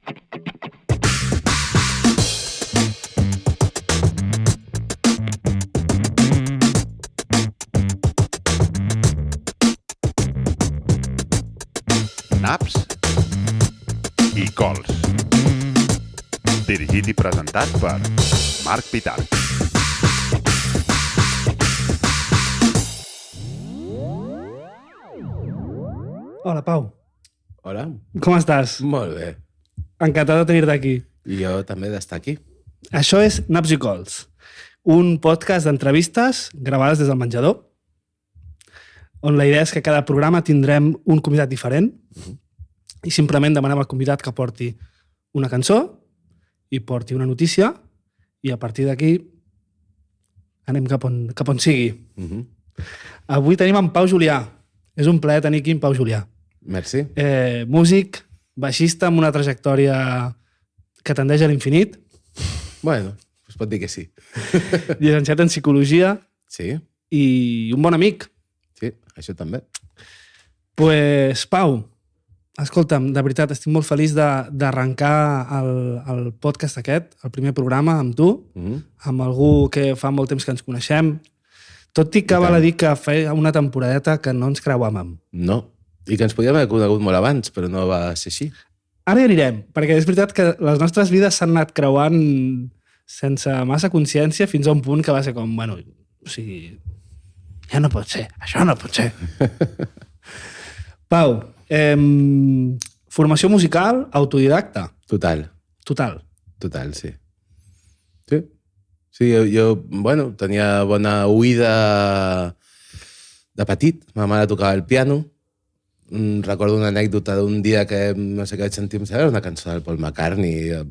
Naps i cols. Dirigit i presentat per Marc Pitarch. Hola, Pau. Hola. Com estàs? Molt bé. Encantat de tenir-te aquí. I jo també d'estar aquí. Això és Naps i Cols, un podcast d'entrevistes gravades des del menjador, on la idea és que cada programa tindrem un convidat diferent i simplement demanem al convidat que porti una cançó i porti una notícia i a partir d'aquí anem cap on sigui. Avui tenim en Pau Julià. És un plaer tenir aquí en Pau Julià. Merci. Músic, baixista amb una trajectòria que tendeix a l'infinit. Bueno, es pot dir que sí. Llicenciat en Psicologia. Sí, I un bon amic. sí, això també. Pues, Pau, escolta'm, de veritat, estic molt feliç d'arrencar el podcast aquest, el primer programa, amb tu, amb algú que fa molt temps que ens coneixem. Tot i que val a dir que feia una temporadeta que no ens creuàvem. No. I que ens podíem haver conegut molt abans, però no va ser així. Ara hi anirem, perquè és veritat que les nostres vides s'han anat creuant sense massa consciència fins a un punt que va ser com, bueno, o sigui, ja no pot ser, això no pot ser. Pau, formació musical autodidacta. Total, sí. Sí. Sí, jo bueno, tenia bona oïda de petit. Ma mare tocava el piano. Recordo una anècdota d'un dia que no sé què vaig sentir, era una cançó del Paul McCartney a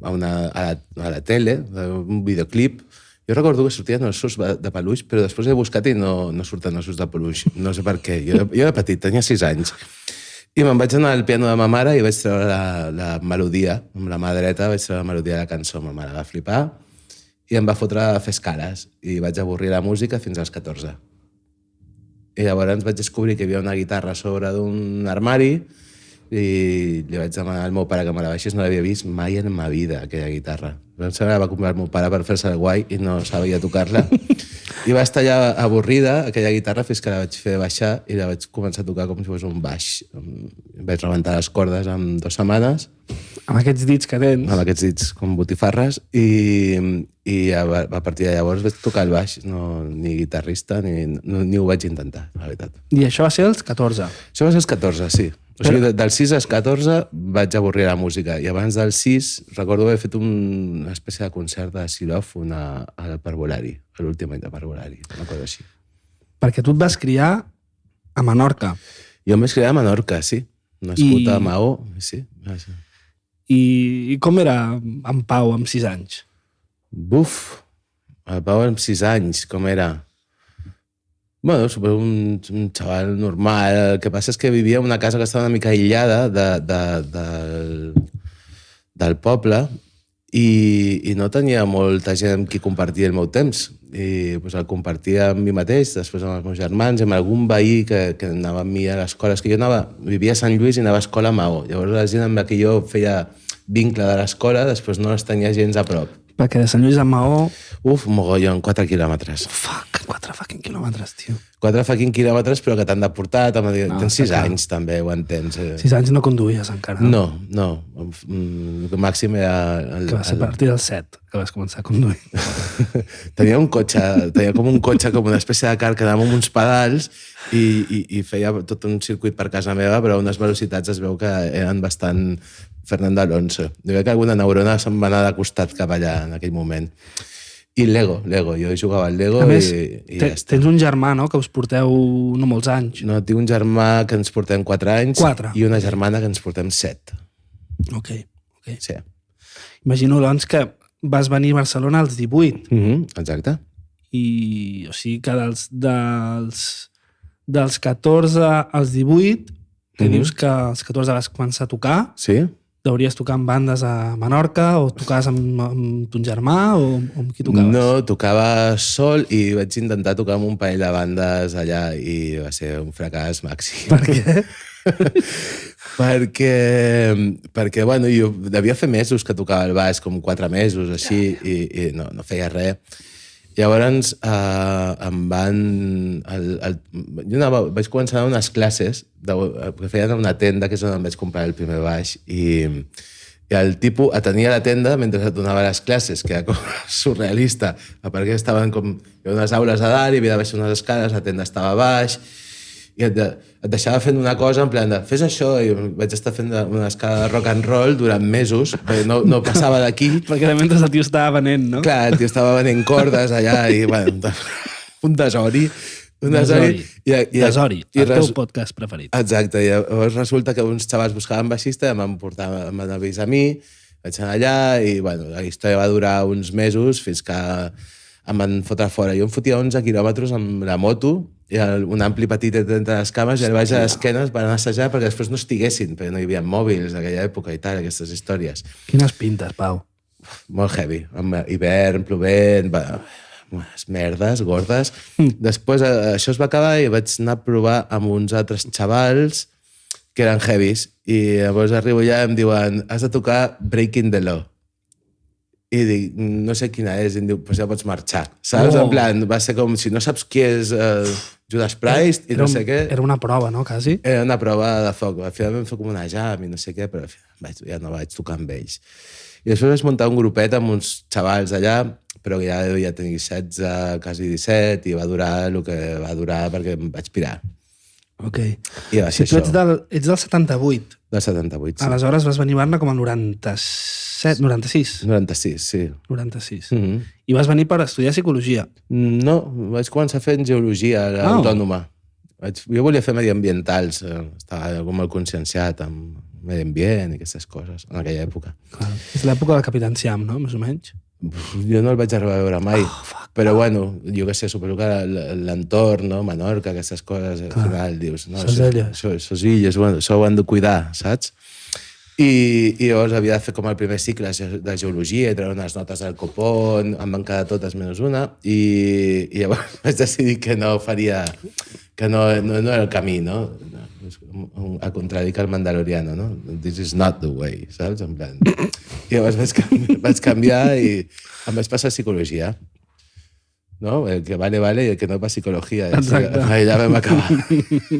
la tele, un videoclip. Jo recordo que sortien ossos de peluix, però després he buscat i no surten ossos de peluix. No sé per què. Jo de petit, tenia 6 anys. I me'n vaig anar al piano de ma mare i vaig treure la melodia. Amb la mà dreta vaig treure la melodia de la cançó. Ma mare va flipar i em va fotre a fer escales. I vaig avorrir la música fins als 14. I llavors vaig descobrir que hi havia una guitarra a sobre d'un armari i li vaig demanar al meu pare que me la baixés. No l'havia vist mai en ma vida, aquella guitarra. Em sembla que va comprar el meu pare per fer-se el guai i no sabia tocar-la. I va estar allà avorrida, aquella guitarra, fins que la vaig fer baixar i la vaig començar a tocar com si fos un baix. Vaig rebentar les cordes en 2 setmanes. Amb aquests dits que tens. Amb aquests dits com botifarres. I a partir de llavors vaig tocar el baix. No, ni guitarrista, ni ho vaig intentar, la veritat. I això va ser als 14. Això va ser als 14, sí. O sigui, del 6 als 14 vaig avorrir la música. I abans del 6 recordo haver fet una espècie de concert de xilòfon al Parvulari, a l'últim any de Parvulari, una cosa així. Perquè tu et vas criar a Menorca. Jo em vaig criar a Menorca, sí. Nascut a Maó, sí. I com era en Pau amb 6 anys? Buf, el Pau amb 6 anys, com era? Bueno, suposo un xaval normal. El que passa és que vivia en una casa que estava una mica aïllada del poble i no tenia molta gent amb qui compartir el meu temps. I pues, el compartia amb mi mateix, després amb els meus germans, amb algun veí que anava amb mi a l'escola. És que jo vivia a Sant Lluís i anava a escola a Maó. Llavors la gent amb la que jo feia vincle de l'escola, després no les tenia gens a prop. Perquè de Sant Lluís a Maó... Uf, mogollon, 4 quilòmetres. Fuck, 4 fucking quilòmetres, tio. 4 fucking quilòmetres, però que t'han de portar. Tens 6 anys, també, ho entens. 6 anys no conduïes encara. No. El màxim era... Que va ser a partir del 7 que vas començar a conduir. Tenia com un cotxe, com una espècie de car que anava amb uns pedals i feia tot un circuit per casa meva, però a unes velocitats es veu que eren bastant Fernando Alonso. Jo crec que alguna neurona se'm va anar de costat cap allà en aquell moment. I Lego. Jo jugava al Lego. A més, ja tens un germà, no?, que us porteu no molts anys. No, tinc un germà que ens portem 4 anys 4. I una germana que ens portem 7. Ok. Sí. Imagino, doncs, que vas venir a Barcelona als 18. Exacte. I, o sigui, que dels 14 als 18, que dius que als 14 vas començar a tocar... Sí. Deuries tocar amb bandes a Menorca o tocaves amb ton germà o amb qui tocaves? No, tocava sol i vaig intentar tocar amb un parell de bandes allà i va ser un fracàs màxim. Per què? perquè bueno, jo devia fer mesos que tocava el baix, com 4 mesos, així, i no feia res. Llavors em van... vaig començar a anar a unes classes que feien a una tenda, que és on em vaig comprar el primer baix, i el tipus atenia la tenda mentre et donava les classes, que era com surrealista, perquè estaven com... Hi havia unes aules a dalt, hi havia de baixar unes escales, la tenda estava a baix, i et deixava fent una cosa en plan de fes això, i vaig estar fent una escala de rock and roll durant mesos, perquè no passava d'aquí. Perquè mentre el tio estava venent, no? Clar, el tio estava venent cordes allà, i bueno, un desori. Desori, el teu podcast preferit. Exacte, i llavors resulta que uns xavals buscaven baixista i m'han avís a mi, vaig anar allà i bueno, la història va durar uns mesos fins que em van fotre fora. Jo em fotia 11 quilòmetres amb la moto i un ampli petit entre les cames i el baix a l'esquena per anar a assajar perquè després no estiguessin, perquè no hi havia mòbils en aquella època i tal, aquestes històries. Quines pintes, Pau. Molt heavy, amb hivern, plovent, unes merdes gordes. Després això es va acabar i vaig anar a provar amb uns altres xavals que eren heavies i llavors arribo allà i em diuen has de tocar Breaking the Law. I dic, no sé quina és, i em diu, pues ja pots marxar. Saps? En plan, va ser com si no saps qui és Judas Priest i no sé què. Era una prova, no, quasi? Era una prova de foc. Al final vam fer com una jam i no sé què, però ja no vaig tocar amb ells. I després vaig muntar un grupet amb uns xavals allà, però ja devia tenir 16, quasi 17, i va durar el que va durar perquè em vaig pirar. Ok. I va ser si tu ets del 78. Del 78, sí. Aleshores vas venir a Barna com el 96. 96, sí. 96. I vas venir per estudiar psicologia. No, vaig començar fent geologia autònoma. Jo volia fer mediambientals, estava com molt conscienciat amb medi ambient i aquestes coses en aquella època. Clar. És l'època del Capitán Siam, no? Més o menys. Jo no el vaig arribar a veure mai, però bueno, jo què sé, suposo que l'entorn, no? Menorca, aquestes coses, al final dius, no, sos illes, bueno, això ho han de cuidar, saps? I llavors havia de fer com el primer cicle de geologia, i treure unes notes del copón, em van quedar totes menys una, i llavors vaig decidir que no faria, que no era el camí, no? Al contrari que el Mandaloriano, no? This is not the way, saps? En plan... I llavors vaig canviar i em vaig passar a psicologia. No? El que vale, i el que no va a psicologia. Exacte. Allà vam acabar.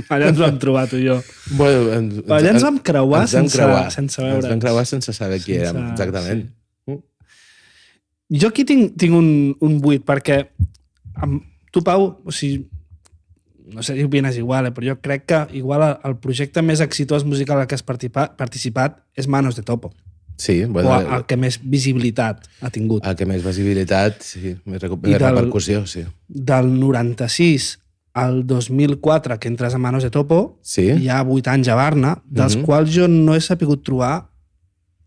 Allà ens vam trobar, tu i jo. Bueno, allà ens vam creuar sense veure. Ens vam creuar sense saber qui érem, exactament. Sí. Jo aquí tinc un buit, perquè tu, Pau, o sigui, no sé si opines igual, però jo crec que igual el projecte més exitós musical al que has participat és Manos de Topo. Sí, bueno, o el que més visibilitat ha tingut. El que més visibilitat, sí, més repercussió, sí. Del 96 al 2004, que entres a Manos de Topo, sí. Hi ha 8 anys a Barna, dels quals jo no he sapigut trobar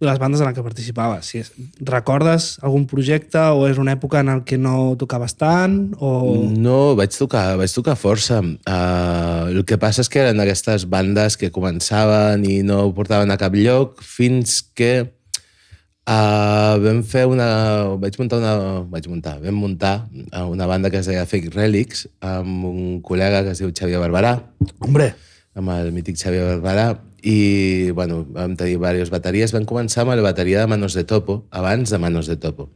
les bandes en què participava. Si recordes algun projecte o és una època en què no tocaves tant? O... No, vaig tocar força. El que passa és que eren aquestes bandes que començaven i no ho portaven a cap lloc fins que vam muntar una banda que es deia Fake Relics amb un col·lega que es diu Xavier Barberà. Hombre! Amb el mític Xavier Barberà. I, bueno, vam tenir diverses bateries. Vam començar amb la bateria de Manos de Topo, abans de Manos de Topo.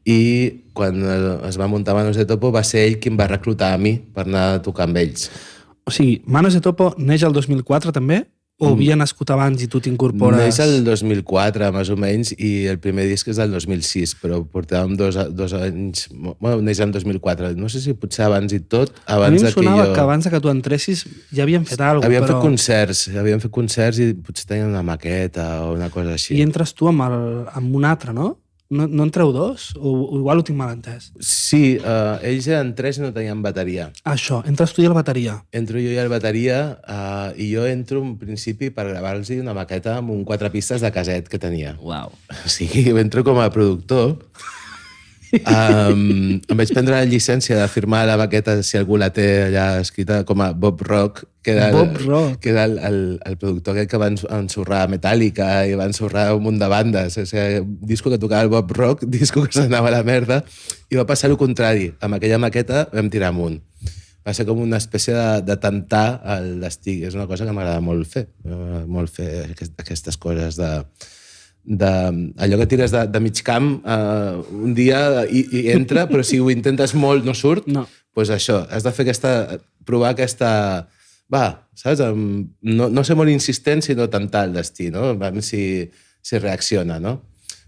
I quan es va muntar Manos de Topo va ser ell qui em va reclutar a mi per anar a tocar amb ells. O sigui, Manos de Topo neix el 2004 també? O havia nascut abans i tu t'incorpores? Neix el 2004, més o menys, i el primer disc és del 2006, però portàvem dos anys... Bueno, neix el 2004. No sé si potser abans i tot... A mi em sonava que abans que tu entressis ja havien fet alguna cosa, però... Havíem fet concerts i potser tenien una maqueta o una cosa així. I entres tu amb un altre, no? No entreu dos? O igual ho tinc mal entès? Sí, ells eren 3 i no tenien bateria. Això, entres tu i el bateria. Entro jo i el bateria i jo entro en principi per gravar-los una maqueta amb un 4 pistes de caset que tenia. Uau. O sigui, entro com a productor. Em vaig prendre la llicència de firmar la maqueta, si algú la té allà escrita, com a Bob Rock, que era el productor aquell que va ensorrar Metallica i va ensorrar un munt de bandes. O sigui, disco que tocava el Bob Rock, disco que s'anava a la merda, i va passar el contrari. Amb aquella maqueta vam tirar amunt. Va ser com una espècie de temptar el destí. És una cosa que m'agrada molt fer aquestes coses allò que tires de mig camp un dia i entra, però si ho intentes molt no surt, doncs això, has de fer provar aquesta... saps? No ser molt insistent, sinó temptar el destí, no? A veure si reacciona, no?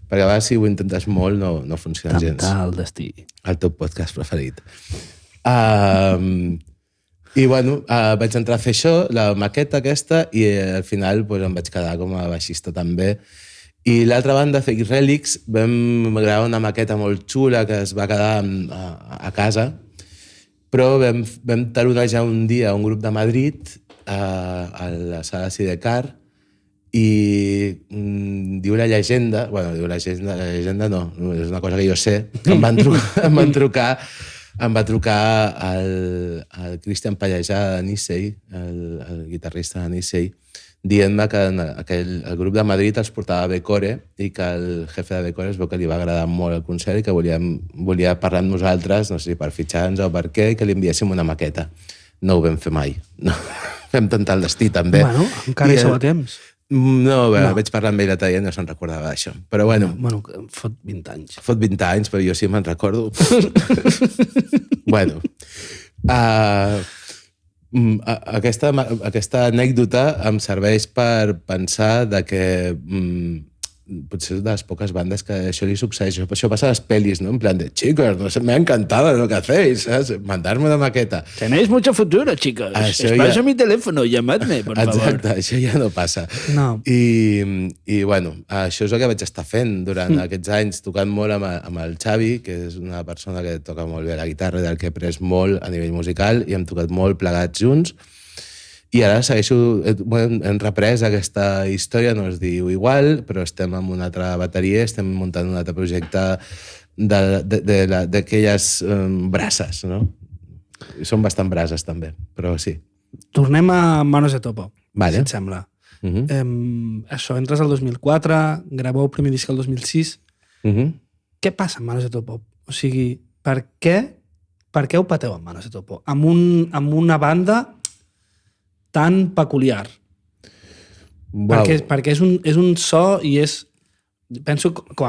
Perquè a vegades si ho intentes molt no funciona gens. Temptar el destí. El teu podcast preferit. I bueno, vaig entrar a fer això, la maqueta aquesta, i al final em vaig quedar com a baixista també. I l'altra banda, Fake Relics, vam gravar una maqueta molt xula que es va quedar a casa, però vam taronejar un dia un grup de Madrid a la sala Sidecar i diu la llegenda no, és una cosa que jo sé, que em va trucar el Cristian Pallejà de Nissei, el guitarrista de Nissei, dient-me que el grup de Madrid els portava a Becore i que el jefe de Becore es veu que li va agradar molt el concert i que volia parlar amb nosaltres, no sé si per fitxar-nos o per què, i que li enviéssim una maqueta. No ho vam fer mai. No. Vam tentar el destí, també. Bueno, encara hi sou a temps. No, vaig parlar amb ell l'altre dia i no se'n recordava d'això. Però bueno... Bueno, fot 20 anys. Fot 20 anys, però jo sí me'n recordo. Bueno... Aquesta anècdota em serveix per pensar que potser és de les poques bandes que això li succeeix. Això passa a les pel·lis, ¿no? En plan de, chicos, no sé, me ha encantado lo que hacéis, ¿sabes? Mandarme una maqueta. Tenéis mucho futuro, chicos. Això paso mi teléfono, llamadme, por favor. Exacte, això ja no passa. No. I bueno, això és el que vaig estar fent durant aquests anys, tocant molt amb el Xavi, que és una persona que toca molt bé la guitarra, del que he après molt a nivell musical, i hem tocat molt plegats junts. I ara segueixo, hem reprès aquesta història, no es diu igual, però estem amb una altra bateria, estem muntant un altre projecte d'aquelles braces, no? Són bastant brases, també, però sí. Tornem a Manos de Topo, vale. Si et sembla. Això, entres al 2004, graveu el primer disc el 2006. Què passa amb Manos de Topo? O sigui, per què ho pateu amb Manos de Topo? Amb una banda tan peculiar. Wow. Perquè és un so i és... Penso que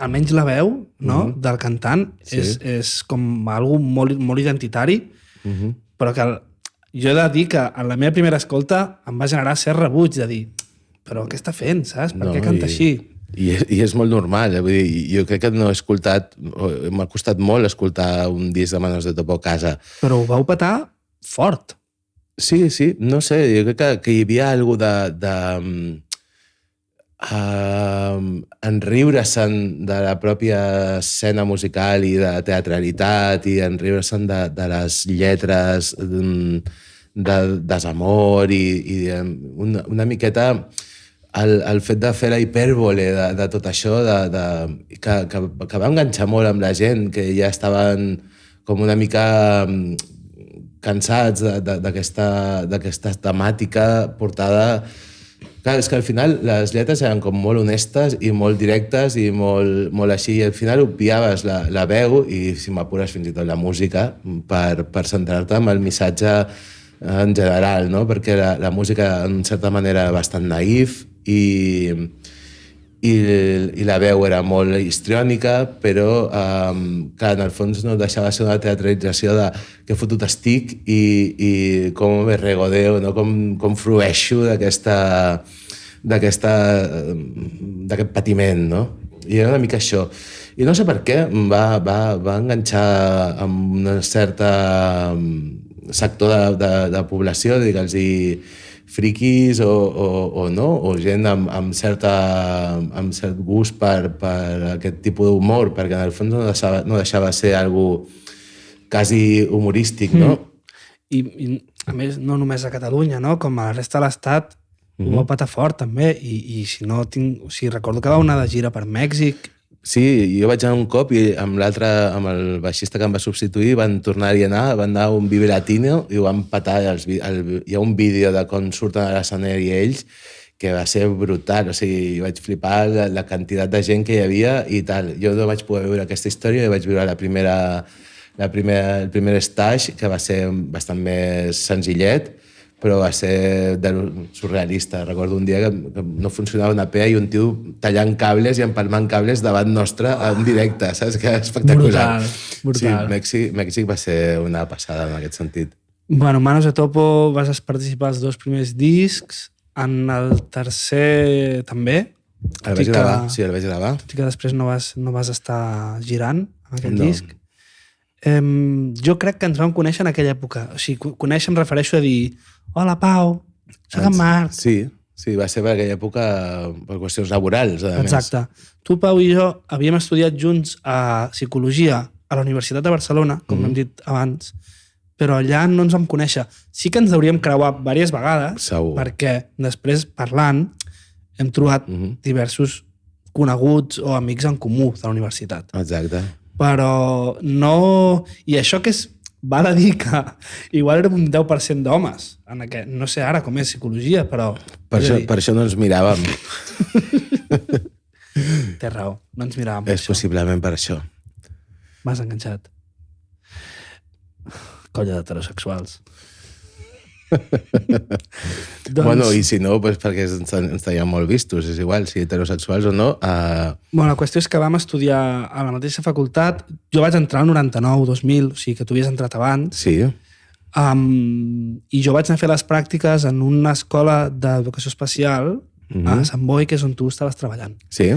almenys la veu, no? Del cantant sí. és com algo molt, molt identitari, però que jo he de dir que en la meva primera escolta em va generar cert rebuig de dir, però què està fent, saps? Per què canta així? I és molt normal, vull dir, jo crec que no he escoltat, m'ha costat molt escoltar un disc de Manos de Topo a casa. Però ho vau petar fort. Sí, no sé, jo crec que hi havia alguna de enriure-se'n de la pròpia escena musical i de teatralitat i enriure-se'n de les lletres de desamor i una miqueta el fet de fer la hipèrbole de tot això que va enganxar molt amb la gent, que ja estaven com una mica cansats d'aquesta temàtica portada... Clar, és que al final les lletres eren com molt honestes i molt directes i molt així, i al final obviaves la veu i, si m'apures, fins i tot la música per centrar-te en el missatge en general, no? Perquè la música, en certa manera, era bastant naïf i la veu era molt histriònica, però clar, en el fons no deixava de ser una teatralització de que fotut estic i com me regodeo, no? Com frueixo d'aquest patiment, no? I era una mica això. I no sé per què va enganxar amb un cert sector de població, digue'ls-hi friquis o no, o gent amb cert gust per aquest tipus d'humor, perquè en el fons no deixava de ser algo quasi humorístic, no? I a més, no només a Catalunya, no? Com a la resta de l'Estat ho va patar fort, també, i si no tinc... O sigui, recordo que va anar de gira per Mèxic. Sí, jo vaig anar un cop i amb el baixista que em va substituir van tornar-hi a anar, van anar a un Vive Latino i ho van patar. Hi ha un vídeo de com surten a l'escenari ells que va ser brutal, o sigui, vaig flipar la quantitat de gent que hi havia i tal. Jo no vaig poder veure aquesta història, vaig veure la el primer stage, que va ser bastant més senzillet, però va ser surrealista. Recordo un dia que no funcionava una PEA i un tio tallant cables i empalmant cables davant nostre en directe, saps? Que espectacular. Brutal. Sí, Mèxic va ser una passada en aquest sentit. Bueno, Manos de Topo vas participar als 2 primers discs, en el tercer també. El vaig gravar, sí, el vaig gravar. Tot i que després no vas estar girant en aquell disc. Jo crec que ens vam conèixer en aquella època. O sigui, conèixer em refereixo a dir hola, Pau, soc en Marc. Sí, va ser per aquella època per qüestions laborals, a més. Exacte. Tu, Pau, i jo havíem estudiat junts a Psicologia a la Universitat de Barcelona, com hem dit abans, però allà no ens vam conèixer. Sí que ens hauríem creuat diverses vegades, Segur. perquè després, parlant, hem trobat diversos coneguts o amics en comú de la universitat. Exacte. Però no... I això que val a dir que igual érem un 10% d'homes. No sé ara com és Psicologia, però... Per això no ens miràvem. Té raó, no ens miràvem. És possiblement per això. M'has enganxat. Colla d'heterosexuals. Bueno, i si no, doncs perquè ens teníem molt vistos. És igual, si heterosexuals o no. Bueno, la qüestió és que vam estudiar a la mateixa facultat. Jo vaig entrar al 99, 2000, o sigui que tu havies entrat abans. Sí. I jo vaig anar a fer les pràctiques en una escola d'educació especial a Sant Boi, que és on tu estaves treballant. Sí.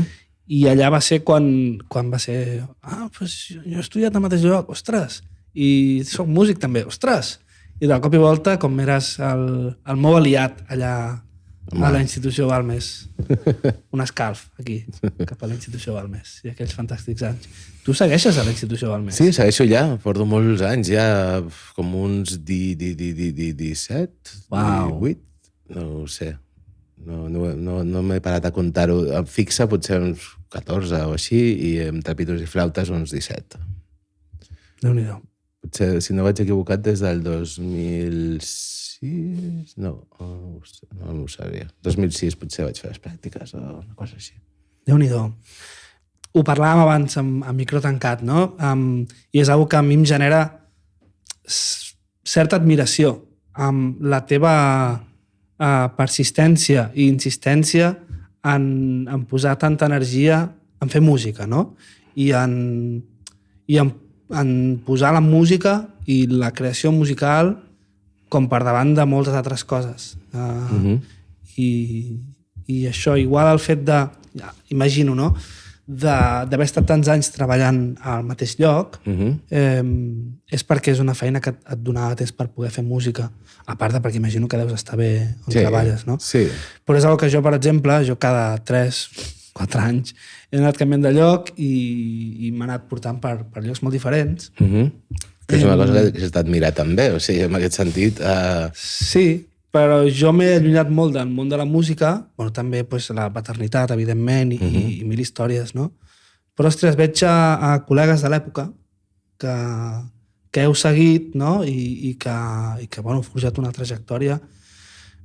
I allà va ser quan va ser... Doncs jo he estudiat al mateix lloc, ostres! I soc músic també, ostres! I de cop i volta, com eres el meu aliat allà a la institució Balmes. Un escalf, aquí, cap a la institució Balmes. I aquells fantàstics anys. Tu segueixes a la institució Balmes? Sí, segueixo ja. Porto molts anys, ja com uns 17, 18, no ho sé. No m'he parat a comptar-ho. Fixa potser uns 14 o així i amb tapitos i flautes uns 17. Déu-n'hi-do. Potser, si no vaig equivocat, des del 2006... No m'ho sabia. 2006 potser vaig fer les pràctiques o una cosa així. Déu-n'hi-do. Ho parlàvem abans amb micro tancat, no? I és una que a mi em genera certa admiració amb la teva persistència i insistència en posar tanta energia en fer música, no? I en posar la música i la creació musical com per davant de moltes altres coses. I això, igual el fet de, imagino, no?, d'haver estat tants anys treballant al mateix lloc, és perquè és una feina que et donava temps per poder fer música, a part de perquè imagino que deus estar bé on treballes, no? Sí. Però és una que jo, per exemple, cada 3-4 anys he anat canviant de lloc i m'he anat portant per llocs molt diferents. Que és una cosa que s'ha d'admirar també, o sigui, en aquest sentit... Sí, però jo m'he allunyat molt del món de la música, bueno, també la paternitat, evidentment, i mil històries, no? Però, ostres, veig a col·legues de l'època que heu seguit, no? I que bueno, heu forjat una trajectòria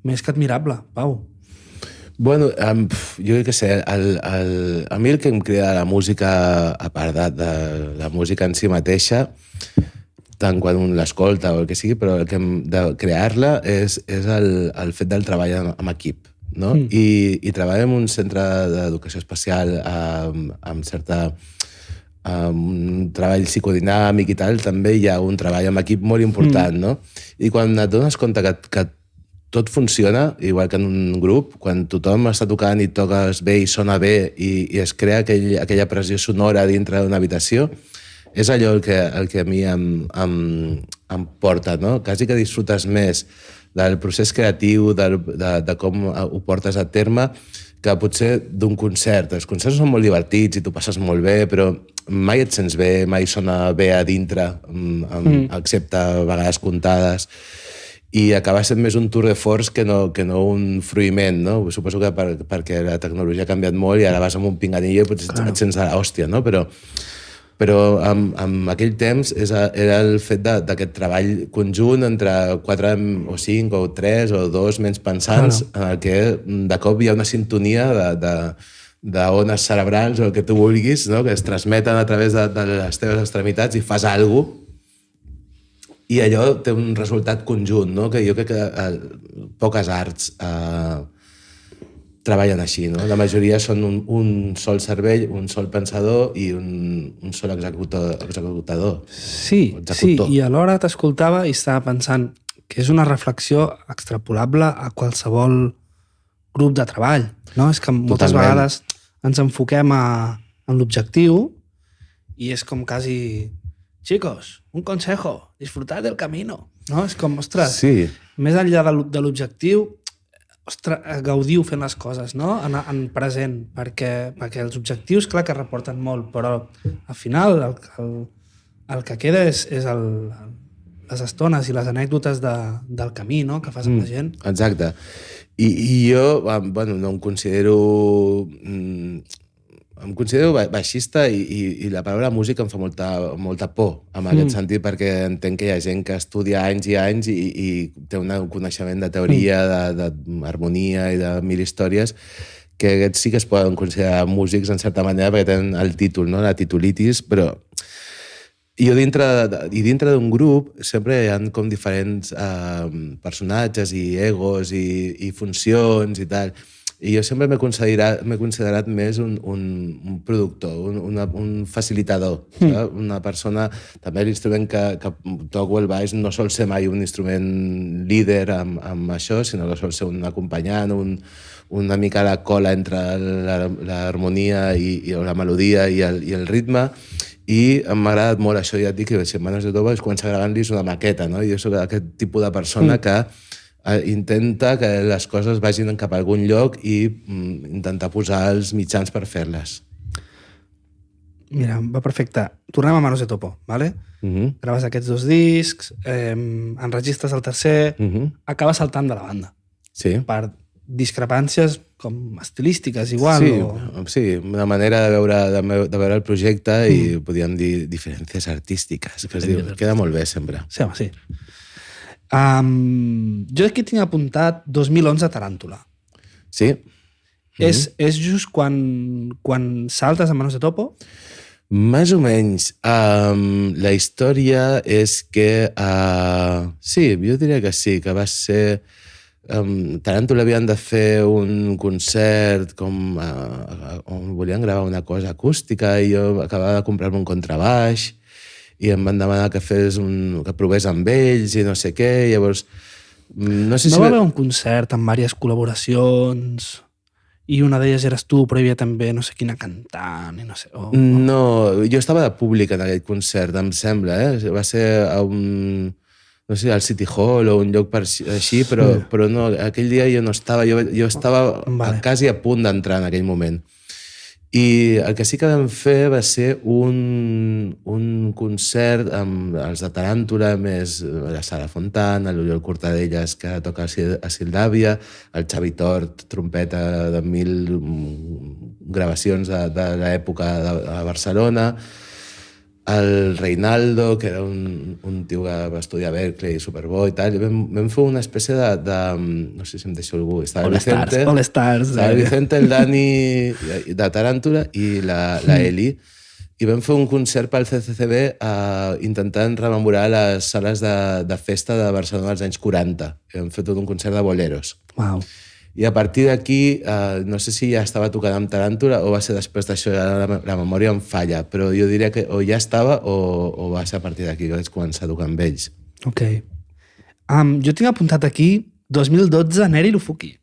més que admirable, Pau. Bueno, jo crec que sé, a mi el que em crida la música, a part de la música en si mateixa, tant quan un l'escolta o el que sigui, però el que hem de crear-la és el fet del treball en equip, no? I treballar en un centre d'educació especial amb certa un treball psicodinàmic i tal, també hi ha un treball en equip molt important, no? I quan et dones compte que tot funciona, igual que en un grup, quan tothom està tocant i toques bé i sona bé i es crea aquella pressió sonora dintre d'una habitació, és allò el que a mi em porta, no? Quasi que disfrutes més del procés creatiu, de com ho portes a terme, que potser d'un concert. Els concerts són molt divertits i tu passes molt bé, però mai et sents bé, mai sona bé a dintre, excepte a vegades comptades. I acaba sent més un tour de force que no un fruïment, no? Suposo que perquè la tecnologia ha canviat molt i ara vas amb un pinganillo i potser et sents a l'hòstia, no? Però en aquell temps era el fet d'aquest treball conjunt entre 4 o 5 o 3 o 2 menys pensants, en el que de cop hi ha una sintonia d'ones cerebrals o el que tu vulguis, no? Que es transmeten a través de les teves extremitats i fas alguna cosa I allò té un resultat conjunt, no? Que jo crec que poques arts treballen així, no? La majoria són un sol cervell, un sol pensador i un sol executador. Sí, executor. i alhora t'escoltava i estava pensant que és una reflexió extrapolable a qualsevol grup de treball, no? És que moltes vegades ens enfoquem en l'objectiu i és com quasi... Chicos, un consejo, disfrutad del camino. No? És com, ostres, sí. Més enllà de l'objectiu, ostres, gaudiu fent les coses, no? En present, perquè els objectius, clar que reporten molt, però al final el que queda és les estones i les anècdotes del camí, no? Que fas amb la gent. Exacte. I jo, bueno, no em considero... Em considero baixista i la paraula música em fa molta por en aquest sentit, perquè entenc que hi ha gent que estudia anys i anys i té un coneixement de teoria, d'harmonia i de mil històries, que aquests sí que es poden considerar músics en certa manera perquè tenen el títol, no? La titulitis, però jo dintre d'un grup sempre hi ha com diferents personatges i egos i funcions i tal. I jo sempre m'he considerat més un productor, un facilitador. Una persona... També l'instrument que toco el baix no sol ser mai un instrument líder amb això, sinó que sol ser un acompanyant, una mica la cola entre l'harmonia i la melodia i el ritme. I m'ha agradat molt això, ja et dic que si Manos de Topo es comença gravant-los una maqueta, no? I jo soc aquest tipus de persona que intenta que les coses vagin cap a algun lloc i intentar posar els mitjans per fer-les. Mira, va perfecte. Tornem a Manos de Topo, ¿vale? Graves aquests 2 discs, enregistres el tercer, acabes saltant de la banda. Sí. Per discrepàncies com estilístiques, igual. Sí, una manera de veure el projecte i podríem dir diferències artístiques, que es diu, queda molt bé sempre. Sí, home, sí. Jo aquí tinc apuntat 2011 Taràntula. Sí. És just quan saltes a Manos de Topo? Més o menys. La història és que... sí, jo diria que sí, que va ser... Taràntula havien de fer un concert on volien gravar una cosa acústica i jo acabava de comprar-me un contrabaix i em van demanar que provés amb ells i no sé què, i llavors... No va haver un concert amb diverses col·laboracions i una d'elles eres tu, però hi havia també no sé quina cantant i no sé... No, jo estava de públic en aquell concert, em sembla, Va ser a no sé, al City Hall o un lloc així, però no, aquell dia jo no estava, jo estava quasi a punt d'entrar en aquell moment. I el que sí que vam fer va ser un concert amb els de Taràntula, més la Sara Fontana, l'Oriol Cortadellas, que toca a Sildàvia, el Xavi Tort, trompeta de 1000 gravacions de l'època a Barcelona, el Reinaldo, que era un tio que va estudiar a Berkeley, superbo i tal, i vam fer una espècie de no sé si em deixo algú, estava All Stars. Estava el Vicente, el Dani de Taràntula i la Eli, i vam fer un concert pel CCCB intentant rememorar les sales de festa de Barcelona als anys 40. I vam fer tot un concert de boleros. Uau. I a partir d'aquí, no sé si ja estava tocant amb Taràntula o va ser després d'això, la memòria em falla, però jo diria que o ja estava o va ser a partir d'aquí que vaig començar a tocar amb ells. Ok. Jo tinc apuntat aquí 2012 Neri Lufuki.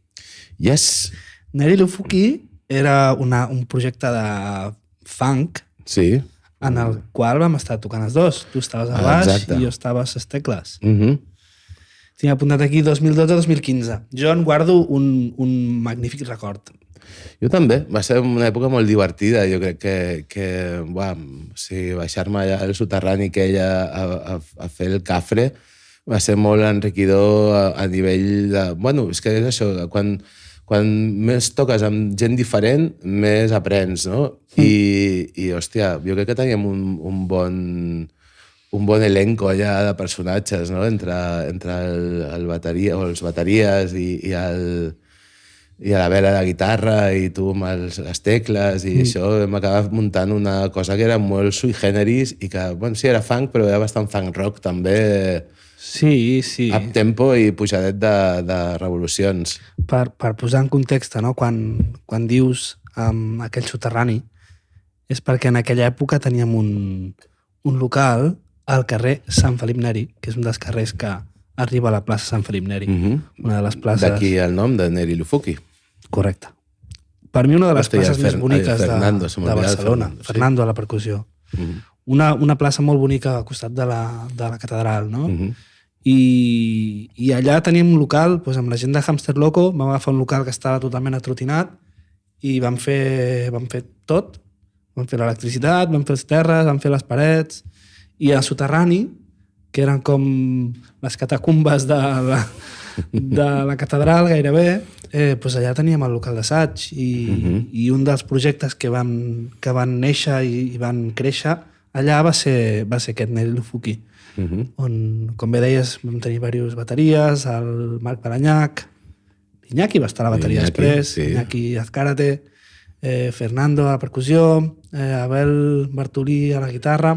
Yes. Neri Lufuki era un projecte de funk en el qual vam estar tocant els dos. Tu estaves al baix i jo estava a les tecles. Tinc apuntat aquí 2012-2015. Jo en guardo un magnífic record. Jo també. Va ser una època molt divertida. Jo crec que baixar-me allà al soterrani que ella a fer el cafre va ser molt enriquidor a nivell de... Bueno, és que és això, quan més toques amb gent diferent, més aprens, no? I hòstia, jo crec que teníem un bon elenco allà de personatges, no? Entre el bateria o els bateries i i a la vela la guitarra i tu amb les tecles i això vam acabar muntant una cosa que era molt sui generis i que, bueno, sí, era funk, però era bastant funk rock també, Sí. up tempo i pujadet de revolucions. Per posar en context, no? Quan dius aquell soterrani, és perquè en aquella època teníem un local al carrer Sant Felip Neri, que és un dels carrers que arriba a la plaça Sant Felip Neri. Una de les places... D'aquí el nom de Neri Lufuki. Correcte. Per mi una de les places més boniques Fernando, de Barcelona. Fernando a la percussió. Una plaça molt bonica al costat de la catedral, no? I allà teníem un local, doncs, amb la gent de Hamster Loco, vam agafar un local que estava totalment atrotinat i vam fer tot. Vam fer l'electricitat, vam fer els terres, vam fer les parets, i al soterrani, que eren com les catacumbes de la catedral gairebé, doncs allà teníem el local d'assaig i un dels projectes que van néixer i van créixer allà va ser aquest Neri Lufuki, on, com bé deies, vam tenir diverses bateries, el Marc Baranyac, Iñaki va estar a la bateria després, Iñaki Azcárate, Fernando a la percussió, Abel Bartolí a la guitarra,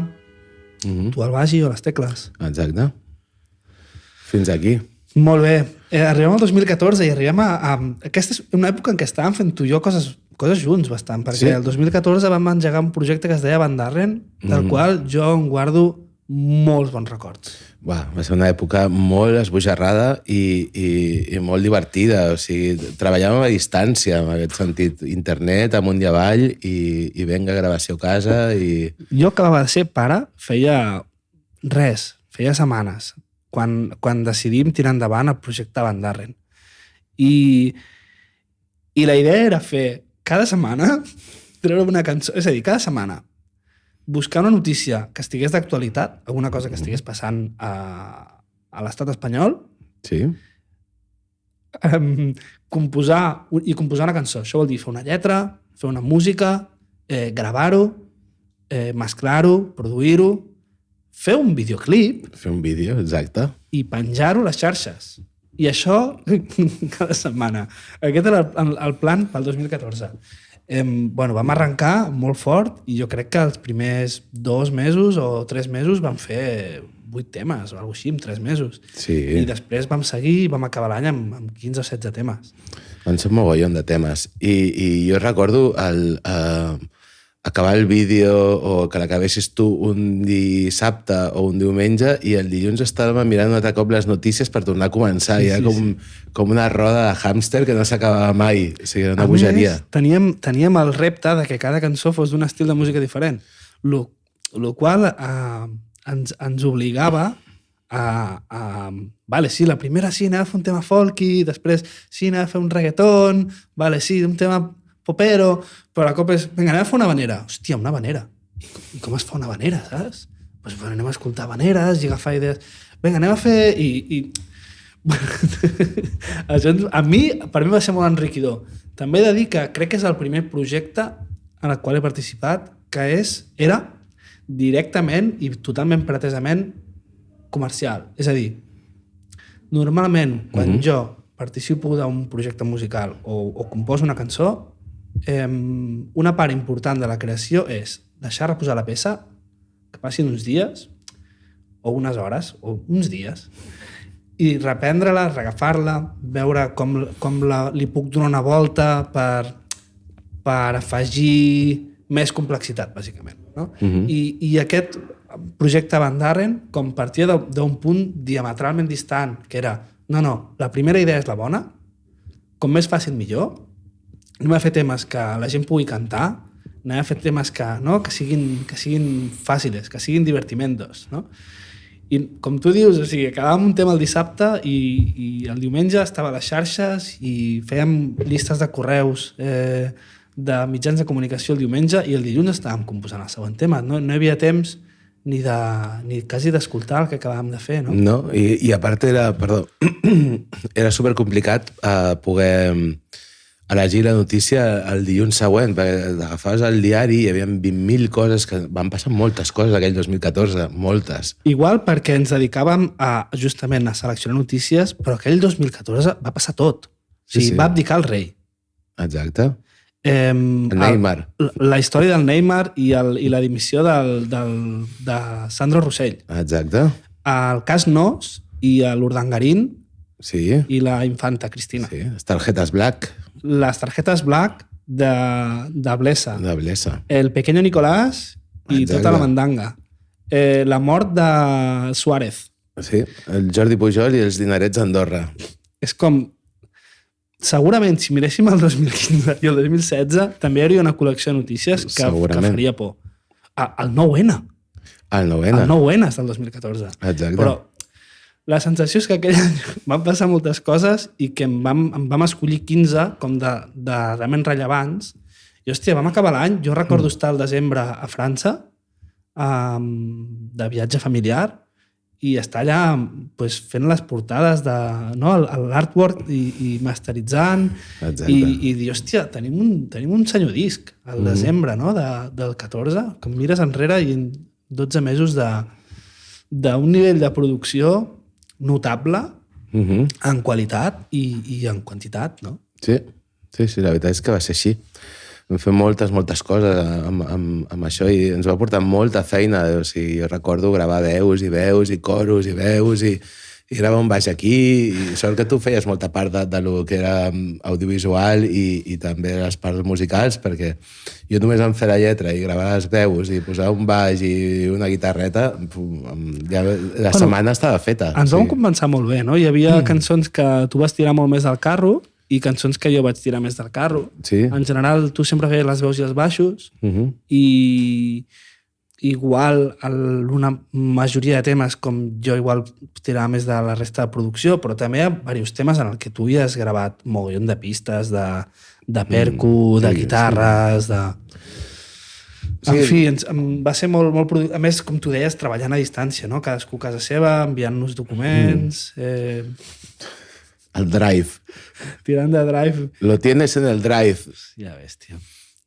tu al baix i o a les tecles. Exacte. Fins aquí. Molt bé. Arribem al 2014 i arribem a... Aquesta és una època en què estàvem fent tu i jo coses junts bastant, perquè el 2014 vam engegar un projecte que es deia Van Darren, del qual jo en guardo molts bons records. Va ser una època molt esbojarrada i molt divertida. O sigui, treballàvem a distància, en aquest sentit. Internet, amunt i avall, i venga, gravació a casa. Jo acabava de ser pare, feia setmanes, quan decidim tirar endavant el projecte Van Darren. I la idea era fer cada setmana, treure una cançó, és a dir, cada setmana, buscar una notícia que estigués d'actualitat, alguna cosa que estigués passant a l'estat espanyol, composar una cançó. Això vol dir fer una lletra, fer una música, gravar-ho, mesclar-ho, produir-ho, fer un videoclip... Fer un vídeo, exacte. I penjar-ho a les xarxes. I això cada setmana. Aquest era el plan pel 2014. Vam arrencar molt fort i jo crec que els primers 2 mesos o 3 mesos vam fer 8 temes o alguna cosa així, en 3 mesos. Sí. I després vam seguir i vam acabar l'any amb 15 o 16 temes. Van ser un mogollon de temes. I jo recordo acabar el vídeo o que l'acabessis tu un dissabte o un diumenge i el dilluns estàvem mirant un altre cop les notícies per tornar a començar. I era com una roda de hàmster que no s'acabava mai. O sigui, era una bogeria. A més, teníem el repte de que cada cançó fos d'un estil de música diferent, lo qual ens obligava vale, sí, la primera sí, anava a fer un tema folky, després sí, anava a fer un reggaeton, vale, sí, un tema popero, però a cop és... Vinga, anem a fer una vanera. Hòstia, una vanera. I com es fa una vanera, saps? Doncs anem a escoltar vaneres i agafar idees. Vinga, anem a fer... Per mi va ser molt enriquidor. També he de dir que crec que és el primer projecte en el qual he participat que era directament i totalment pretesament comercial. És a dir, normalment, quan jo participo d'un projecte musical o composo una cançó, una part important de la creació és deixar reposar la peça, que passin uns dies, o unes hores, o uns dies, i reprendre-la, regafar-la, veure com li puc donar una volta per afegir més complexitat, bàsicament. No? I aquest projecte Van Darren, com partia d'un punt diametralment distant, que era, no, la primera idea és la bona, com més fàcil millor, anem a fer temes que la gent pugui cantar, anem a fer temes que siguin fàcils, que siguin divertimentos, no? I com tu dius, o sigui, acabàvem un tema el dissabte i el diumenge estava a les xarxes i fèiem llistes de correus de mitjans de comunicació el diumenge i el dilluns estàvem composant el següent tema. No hi havia temps ni quasi d'escoltar el que acabàvem de fer, no? No, i a part era supercomplicat poder elegir la notícia el dilluns següent, perquè agafaves el diari i hi havia 20.000 coses, que van passar moltes coses aquell 2014, moltes. Igual perquè ens dedicàvem justament a seleccionar notícies, però aquell 2014 va passar tot. O sigui, va abdicar el rei. Exacte. El Neymar. La història del Neymar i la dimissió de Sandro Rossell. Exacte. El cas Nos i l'Urdangarín Sí. i la infanta Cristina. Sí. Les tarjetes Black Les tarjetes Black de Blesa. de Blesa. El pequeño Nicolás i Exacte. tota la mandanga. La mort de Suárez. Sí. El Jordi Pujol i els dinerets a Andorra. És com... Segurament, si miréssim el 2015 i el 2016, també hi hauria una col·lecció de notícies que faria por. El 9-N. El 9-N. El 9-N és del 2014. Exacte. Però la sensació és que aquell any van passar moltes coses i que em vam escollir 15 com de realment rellevants. I, hòstia, vam acabar l'any. Jo recordo estar al desembre a França de viatge familiar i estar allà pues, fent les portades de l'artwork i masteritzant i dir, hòstia, tenim un senyor disc al desembre del 14, que em mires enrere i en 12 mesos d'un nivell de producció notable en qualitat i en quantitat, no? Sí, la veritat és que va ser així. Vam fer moltes coses amb això i ens va portar molta feina. O sigui, jo recordo gravar veus i coros i veus i gravar un baix aquí i sort que tu feies molta part de lo que era audiovisual i també les parts musicals, perquè jo només em fer la lletra i gravar les veus i posar un baix i una guitarreta, ja la setmana estava feta. Ens vam començar molt bé, no? Hi havia cançons que tu vas tirar molt més del carro i cançons que jo vaig tirar més del carro. Sí. En general, tu sempre feies les veus i els baixos i igual una majoria de temes com jo igual tirava més de la resta de producció, però també hi ha diversos temes en el que tu hi has gravat mogollon de pistes, de percu, de guitarres, de... Sí. En fi, va ser molt productiu. A més, com tu deies, treballant a distància, no? Cadascú a casa seva, enviant-nos documents... El Drive. Tirant de Drive. Lo tienes en el Drive. Ja ves, tio.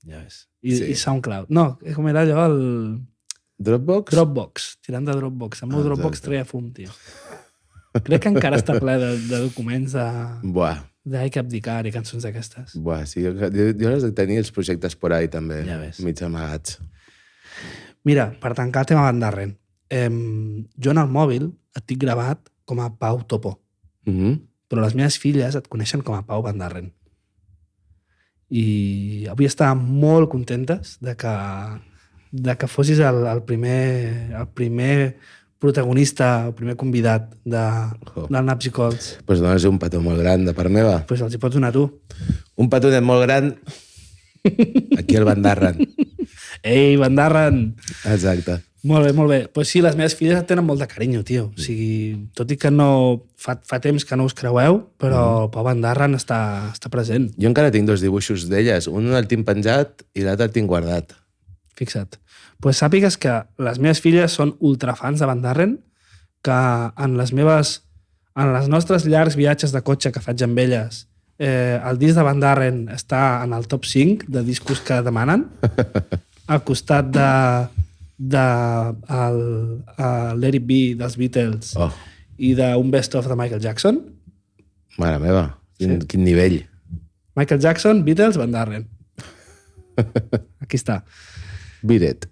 Ja ves. I SoundCloud. No, com era allò? El... Dropbox? Dropbox. Tirant de Dropbox. El meu Dropbox treia fum, tio. Crec que encara està ple de documents d'Ai que abdicar i cançons d'aquestes. Buah, sí. Jo les de tenir els projectes por ahí, també. Ja ves. Mig amagats. Mira, per tancar el tema Van Darren, jo en el mòbil et tinc gravat com a Pau Topo. Però les meves filles et coneixen com a Pau Van Darren. I avui estàvem molt contentes de que fossis el primer protagonista, el primer convidat del Naps i Cols. Doncs dones un petó molt gran de part meva. Doncs els hi pots donar tu. Un petonet molt gran aquí al Van Darren. Ei, Van Darren! Exacte. Molt bé, molt bé. Pues sí, les meves filles et tenen molt de carinyo, tio. O sigui, tot i que no... Fa temps que no us creueu, però Pau Van Darren està present. Jo encara tinc 2 dibuixos d'elles. Un el tinc penjat i l'altre el tinc guardat. Fixa't. Pues sàpigues que les meves filles són ultrafans de Van Darren, que en les nostres llargs viatges de cotxe que faig amb elles, el disc de Van Darren està en el top 5 de discos que demanen, al costat de Let It Be dels Beatles i d'un Best Of de Michael Jackson. Mare meva, quin nivell. Michael Jackson, Beatles, Van Darren. Aquí està. Beat it.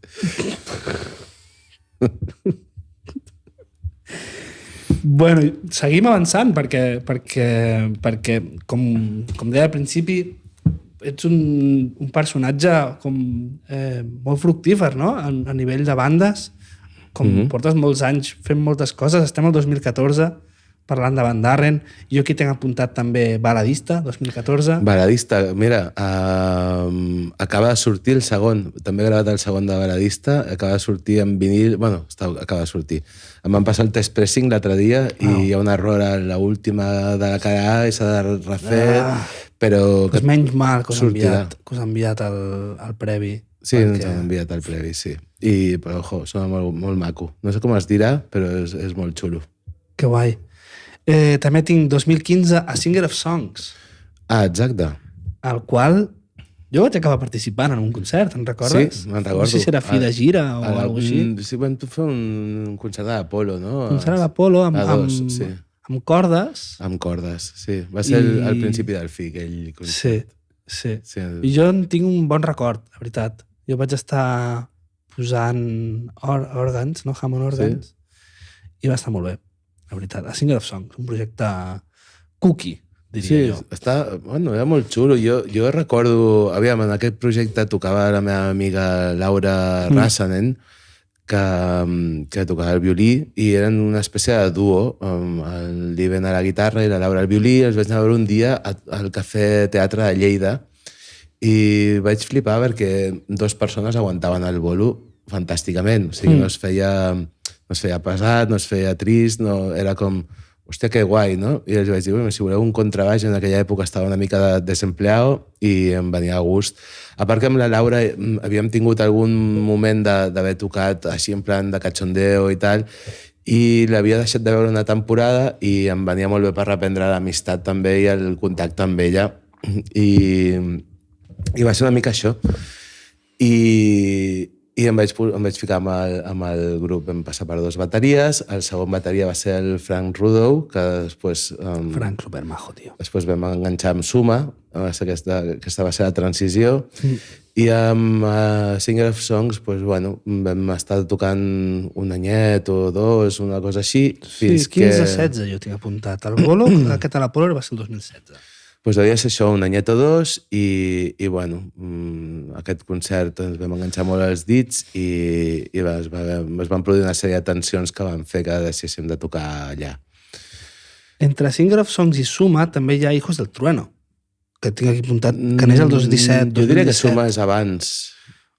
Bueno, seguim avançant perquè com deia al principi, ets un personatge com molt fructífer, no? A nivell de bandes, portes molts anys fent moltes coses. Estem al 2014 parlant de Van Darren. Jo aquí tinc apuntat també Baladista, 2014. Baladista, mira, acaba de sortir el segon. També he gravat el segon de Baladista. Acaba de sortir en vinil. Bueno, acaba de sortir. Em van passar el test pressing l'altre dia i hi ha un error a l'última de la cara A i s'ha de refer, però... Pues menys mal que us ha enviat el previ. Sí, ens han enviat el previ, sí. Però, ojo, sona molt maco. No sé com es dirà, però és molt xulo. Que guai. També tinc 2015 A Singer of Songs. Ah, exacte. Al qual jo vaig acabar participant en un concert, en recordes? Sí, me'n recordo. No sé si era fi de gira o alguna cosa així. Sí, vam fer un concert a l'Apolo, no? Un concert a l'Apolo amb cordes. Amb cordes, sí. Va ser al principi del fi, aquell concert. Sí. Sí. I jo en tinc un bon record, la veritat. Jo vaig estar posant òrgans, no? Hammond òrgans, i va estar molt bé, la veritat. A Singer of Songs, un projecte cookie, diria jo. Era molt xulo. Jo recordo, aviam, en aquest projecte tocava la meva amiga Laura Rassanen, que tocava el violí, i eren una espècie de duo, el Liven a la guitarra i la Laura al violí. Els vaig anar a veure un dia al Cafè Teatre de Lleida i vaig flipar perquè 2 persones aguantaven el bolo fantàsticament. O sigui, no es feia pesat, no es feia trist, no, era com, hòstia, que guai, no? I els vaig dir, bueno, si voleu un contrabaix, en aquella època estava una mica desempleado i em venia a gust. A part que amb la Laura havíem tingut algun moment d'haver tocat així en plan de cachondeo i tal, i l'havia deixat de veure una temporada i em venia molt bé per reprendre l'amistat també i el contacte amb ella. I va ser una mica això. I em vaig ficar amb el grup, vam passar per 2 bateries, el segon bateria va ser el Frank Rudow, que després... Frank, supermajo, tio. Després vam enganxar amb Suma, aquesta va ser la transició, i amb Singer of Songs, doncs, bueno, vam estar tocant un anyet o 2, una cosa així, fins que... 15-16 jo tinc apuntat. El bolo, aquest a l'Apolo, va ser el 2016. Doncs devia ser això, un anyet o 2, i bueno, aquest concert ens vam enganxar molt als dits i es van produir una sèrie de tensions que van fer que deixéssim de tocar allà. Entre Singer of Songs i Suma també hi ha Hijos del Trueno, que tinc aquí apuntat, que neix el 2017. Jo diria que Suma és abans.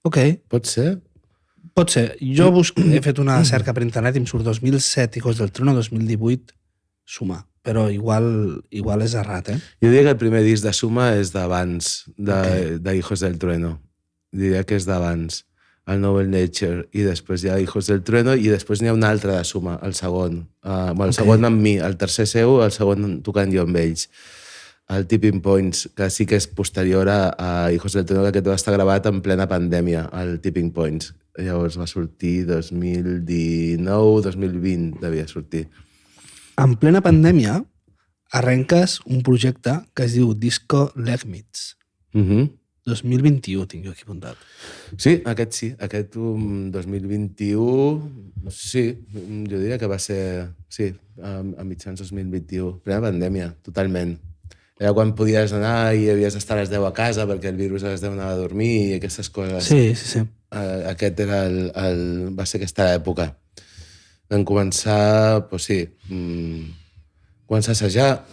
Ok. Pot ser? Pot ser. Jo he fet una cerca per internet i em surt 2007 Hijos del Trueno, 2018 Suma. Però igual és errat, eh? Jo diria que el primer disc de Suma és d'abans, de Hijos del Trueno. Diria que és d'abans, el Noble Nature, i després hi ha Hijos del Trueno, i després n'hi ha un altre de Suma, el segon. El segon amb mi, el tercer seu, el segon tocant jo amb ells. El Tipping Points, que sí que és posterior a Hijos del Trueno, que aquest va estar gravat en plena pandèmia, el Tipping Points. Llavors va sortir 2019-2020, devia sortir. En plena pandèmia arrenques un projecte que es diu Disco Legmits. 2021 tinc jo aquí apuntat. Sí, aquest 2021, sí, jo diria que va ser, sí, a mitjans 2021, plena pandèmia, totalment. Era quan podies anar i havies d'estar a les 10 a casa perquè el virus a les 10 anava a dormir i aquestes coses. Sí. Aquest era va ser aquesta època. Vam començar, doncs sí, començar a assajar.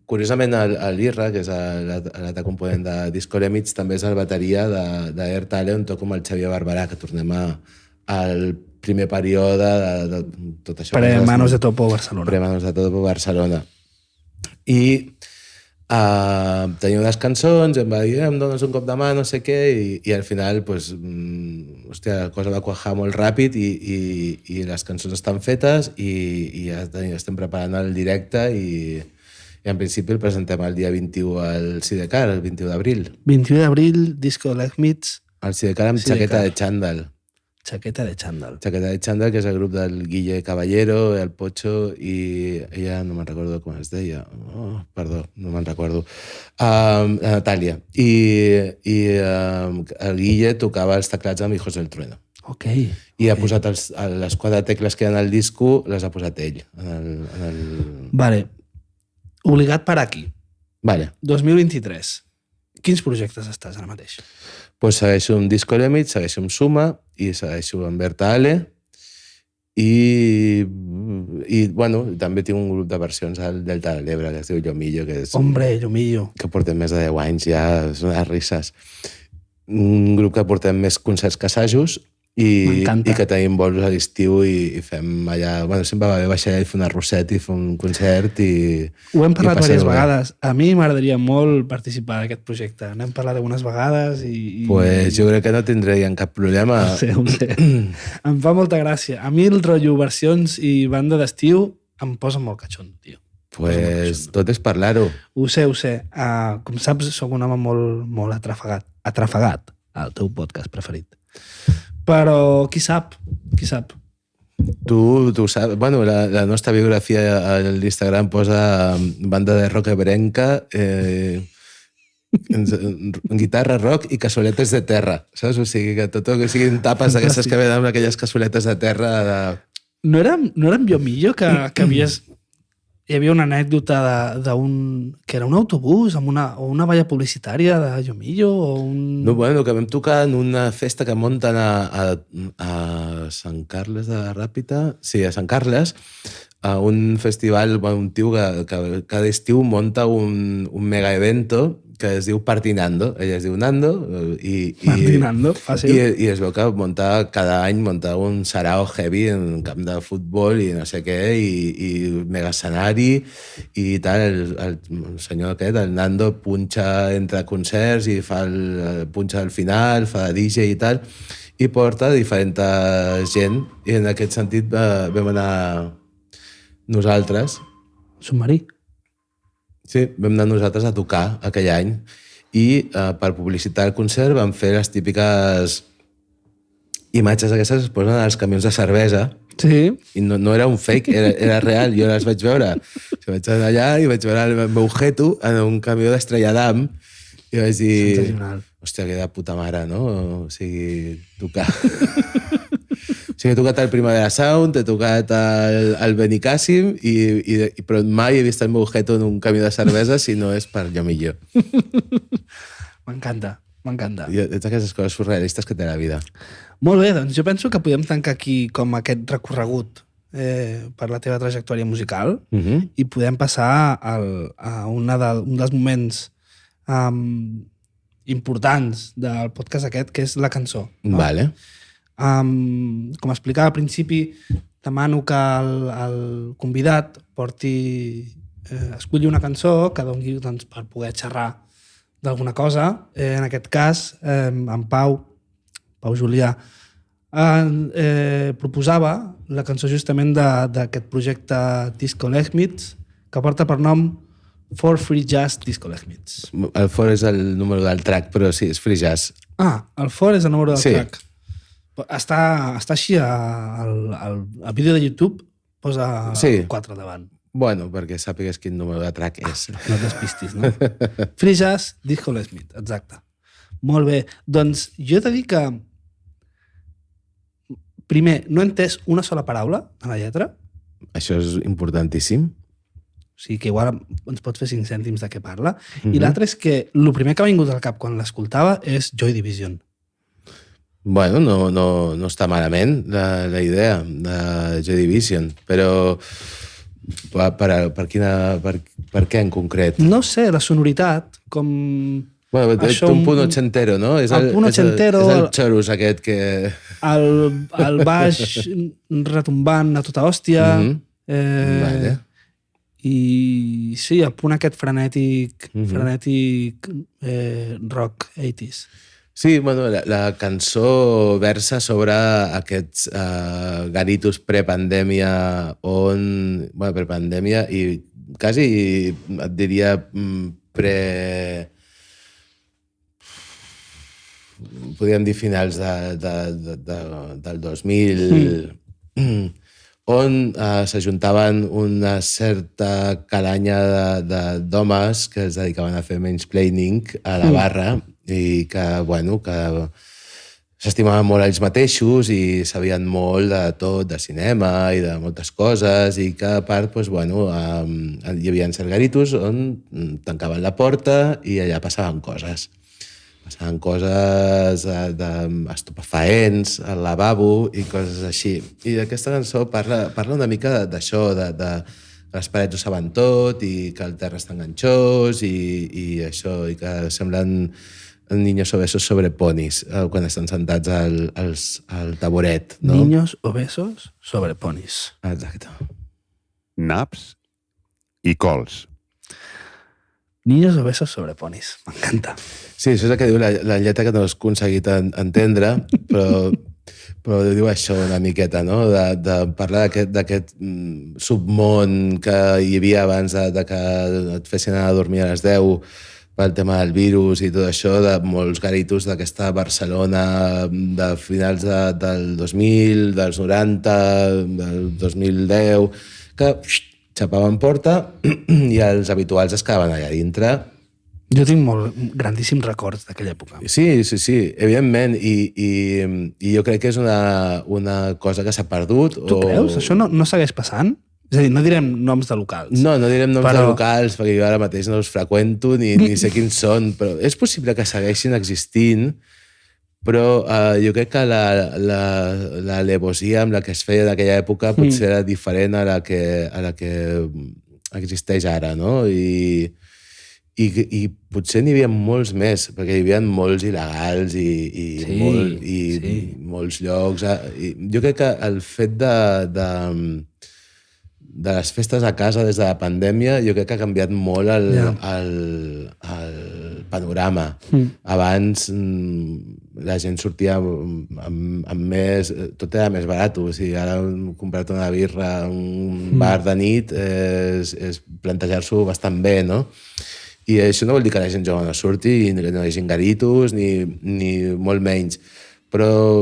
Curiosament, l'Irra, que és l'altre component de Disco Legmits, també és el bateria d'Air Talent, on toco amb el Xavier Barberà, que tornem al primer període de tot això. Pre-Manos de Topo Barcelona. Pre-Manos de Topo Barcelona. I tenia unes cançons, em va dir, em dones un cop de mà, no sé què, i al final, doncs, hòstia, la cosa va quajar molt ràpid i les cançons estan fetes i ja estem preparant el directe i en principi el presentem el dia 21 al Sidecar, el 21 d'abril. 21 d'abril, Disco Legmits. El Sidecar amb Chaqueta de Chándal. Chaqueta de Chándal. Chaqueta de Chándal, que és el grup del Guille Caballero, el Pocho, i ella no me'n recordo com es deia. Perdó, no me'n recordo. La Natàlia. I el Guille tocava els teclats amb Hijos del Trueno. Ok. I ha posat les 4 tecles que hi ha en el disco, les ha posat ell. Vale. Obligat per aquí. Vale. 2023. Quins projectes estàs ara mateix? Pues segueixo amb Disco Legmits, segueixo amb Suma i segueixo amb Berta Ale i bueno, també tinc un grup de versions al Delta de l'Ebre que es diu Llomillo, que és... Hombre, Llomillo. Que portem més de 10 anys ja, són unes risses. Un grup que portem més concerts que assajos i que tenim vols a l'estiu i fem allà... Bueno, sempre va bé baixar allà i fer una roseta i fer un concert i... Ho hem parlat diverses vegades. A mi m'agradaria molt participar d'aquest projecte. N'hem parlat algunes vegades i... Pues jo crec que no tindrien cap problema. Ho sé. Em fa molta gràcia. A mi el rotllo versions i banda d'estiu em posa molt catxon, tio. Pues tot és parlar-ho. Ho sé. Com saps, soc un home molt atrafegat. Atrafegat, el teu podcast preferit. Però qui sap? Tu saps. Bueno, la nostra biografia a l'Instagram posa banda de rock ebrenca. guitarra, rock i cassoletes de terra, saps? O sigui, que tot el que siguin tapes d'aquestes que venen amb aquelles cassoletes de terra de... No érem jo millor que havies... Hi havia una anècdota que era un autobús amb una valla publicitària de Yomillo o un... No, bueno, que vam tocar en una festa que munten a Sant Carles de la Ràpita, sí, a Sant Carles, a un festival, un tio que cada estiu munta un mega evento que es diu Partinando. Ella es diu Nando Partinando, fàcil. I es veu que cada any munta un sarao heavy en un camp de futbol i no sé què, i mega escenari i tal. El senyor aquest, el Nando, punxa entre concerts i fa punxa al final, fa de DJ i tal, i porta diferent gent, i en aquest sentit vam anar nosaltres. Submarí. Sí, vam anar nosaltres a tocar aquell any i per publicitar el concert vam fer les típiques imatges aquestes que es posen als camions de cervesa. Sí. I no era un fake, era real. Jo les vaig veure. Vaig anar allà i vaig veure el meu jeto en un camió d'Estrella d'Am i vaig dir... Sensacional. Hòstia, que de puta mare, no? O sigui, tocar... O sigui, he tocat el Primavera Sound, he tocat el Benicàssim, però mai he vist el meu jeto en un camió de cervesa si no és per Yomillo. M'encanta, m'encanta. I totes aquestes coses surrealistes que té la vida. Molt bé, doncs jo penso que podem tancar aquí com aquest recorregut per la teva trajectòria musical i podem passar a un dels moments importants del podcast aquest, que és la cançó. No? Vale. Com explicava al principi, demano que el convidat escolli una cançó que doni doncs, per poder xerrar d'alguna cosa. En aquest cas, en Pau Julià, proposava la cançó justament d'aquest projecte Disco Lechmits, que porta per nom For Free Jazz Disco Lechmits. El For és el número del track, però sí, és Free Jazz. El For és el número del sí. track. Està així al vídeo de YouTube, posa 4 davant. Bueno, perquè sàpigues quin número de track és. No et despistis, no? Free Jazz Disco Lechmits, exacte. Molt bé. Doncs jo he de dir que primer, no he entès una sola paraula a la lletra. Això és importantíssim. O sigui que igual ens pots fer 5 cèntims de què parla. I l'altre és que el primer que m'ha vingut al cap quan l'escoltava és Joy Division. Bueno, no està malament la idea de Joy Division, però per què en concret? No sé, la sonoritat, com... Bueno, això, un punt ochentero, no? És el punt ochentero... És el xorus aquest que... El baix retombant a tota hòstia. Vale. I sí, el punt aquest frenètic rock 80s. Sí, bueno, la cançó versa sobre aquests garitos prepandèmia prepandèmia i quasi et diria podríem dir finals del 2000 on s'ajuntaven una certa calanya d'homes que es dedicaven a fer mansplaining a la barra i que s'estimaven molt ells mateixos i sabien molt de tot, de cinema i de moltes coses, i que a part hi havia certs garitos on tancaven la porta i allà passaven coses. Passaven coses estupefaents al lavabo i coses així. I aquesta cançó parla una mica d'això, de les parets ho saben tot i que el terra està enganxós i això, i que semblen niños obesos sobre ponis quan estan sentats al taburet. No? Niños obesos sobre ponis. Exacte. Naps i cols. Niños obesos sobre ponis. M'encanta. Sí, això és el que diu la lletra, que no has aconseguit entendre, però diu això una miqueta, no? De parlar d'aquest submón que hi havia abans de que et fessin anar a dormir a les 10 pel tema del virus i tot això, de molts garitos d'aquesta Barcelona de finals del 2000, dels 90, del 2010, que xapaven porta i els habituals es quedaven allà dintre Jo tinc grandíssims records d'aquella època. Sí, evidentment, i jo crec que és una cosa que s'ha perdut. Tu creus? Això no segueix passant? És a dir, no direm noms de locals. No direm noms de locals, perquè jo ara mateix no els freqüento ni sé quins són, però és possible que segueixin existint, però jo crec que l'alevosia amb la que es feia d'aquella època potser era diferent a la que existeix ara, no? I potser n'hi havia molts més, perquè hi havia molts il·legals i molts llocs. Jo crec que el fet de les festes a casa des de la pandèmia, jo crec que ha canviat molt el panorama. Abans la gent sortia amb més... Tot era més barat. O sigui, ara comprar-te una birra a un bar de nit és plantejar-s'ho bastant bé, no? I això no vol dir que la gent jove no surti, ni que no hi hagi garitos, ni molt menys. Però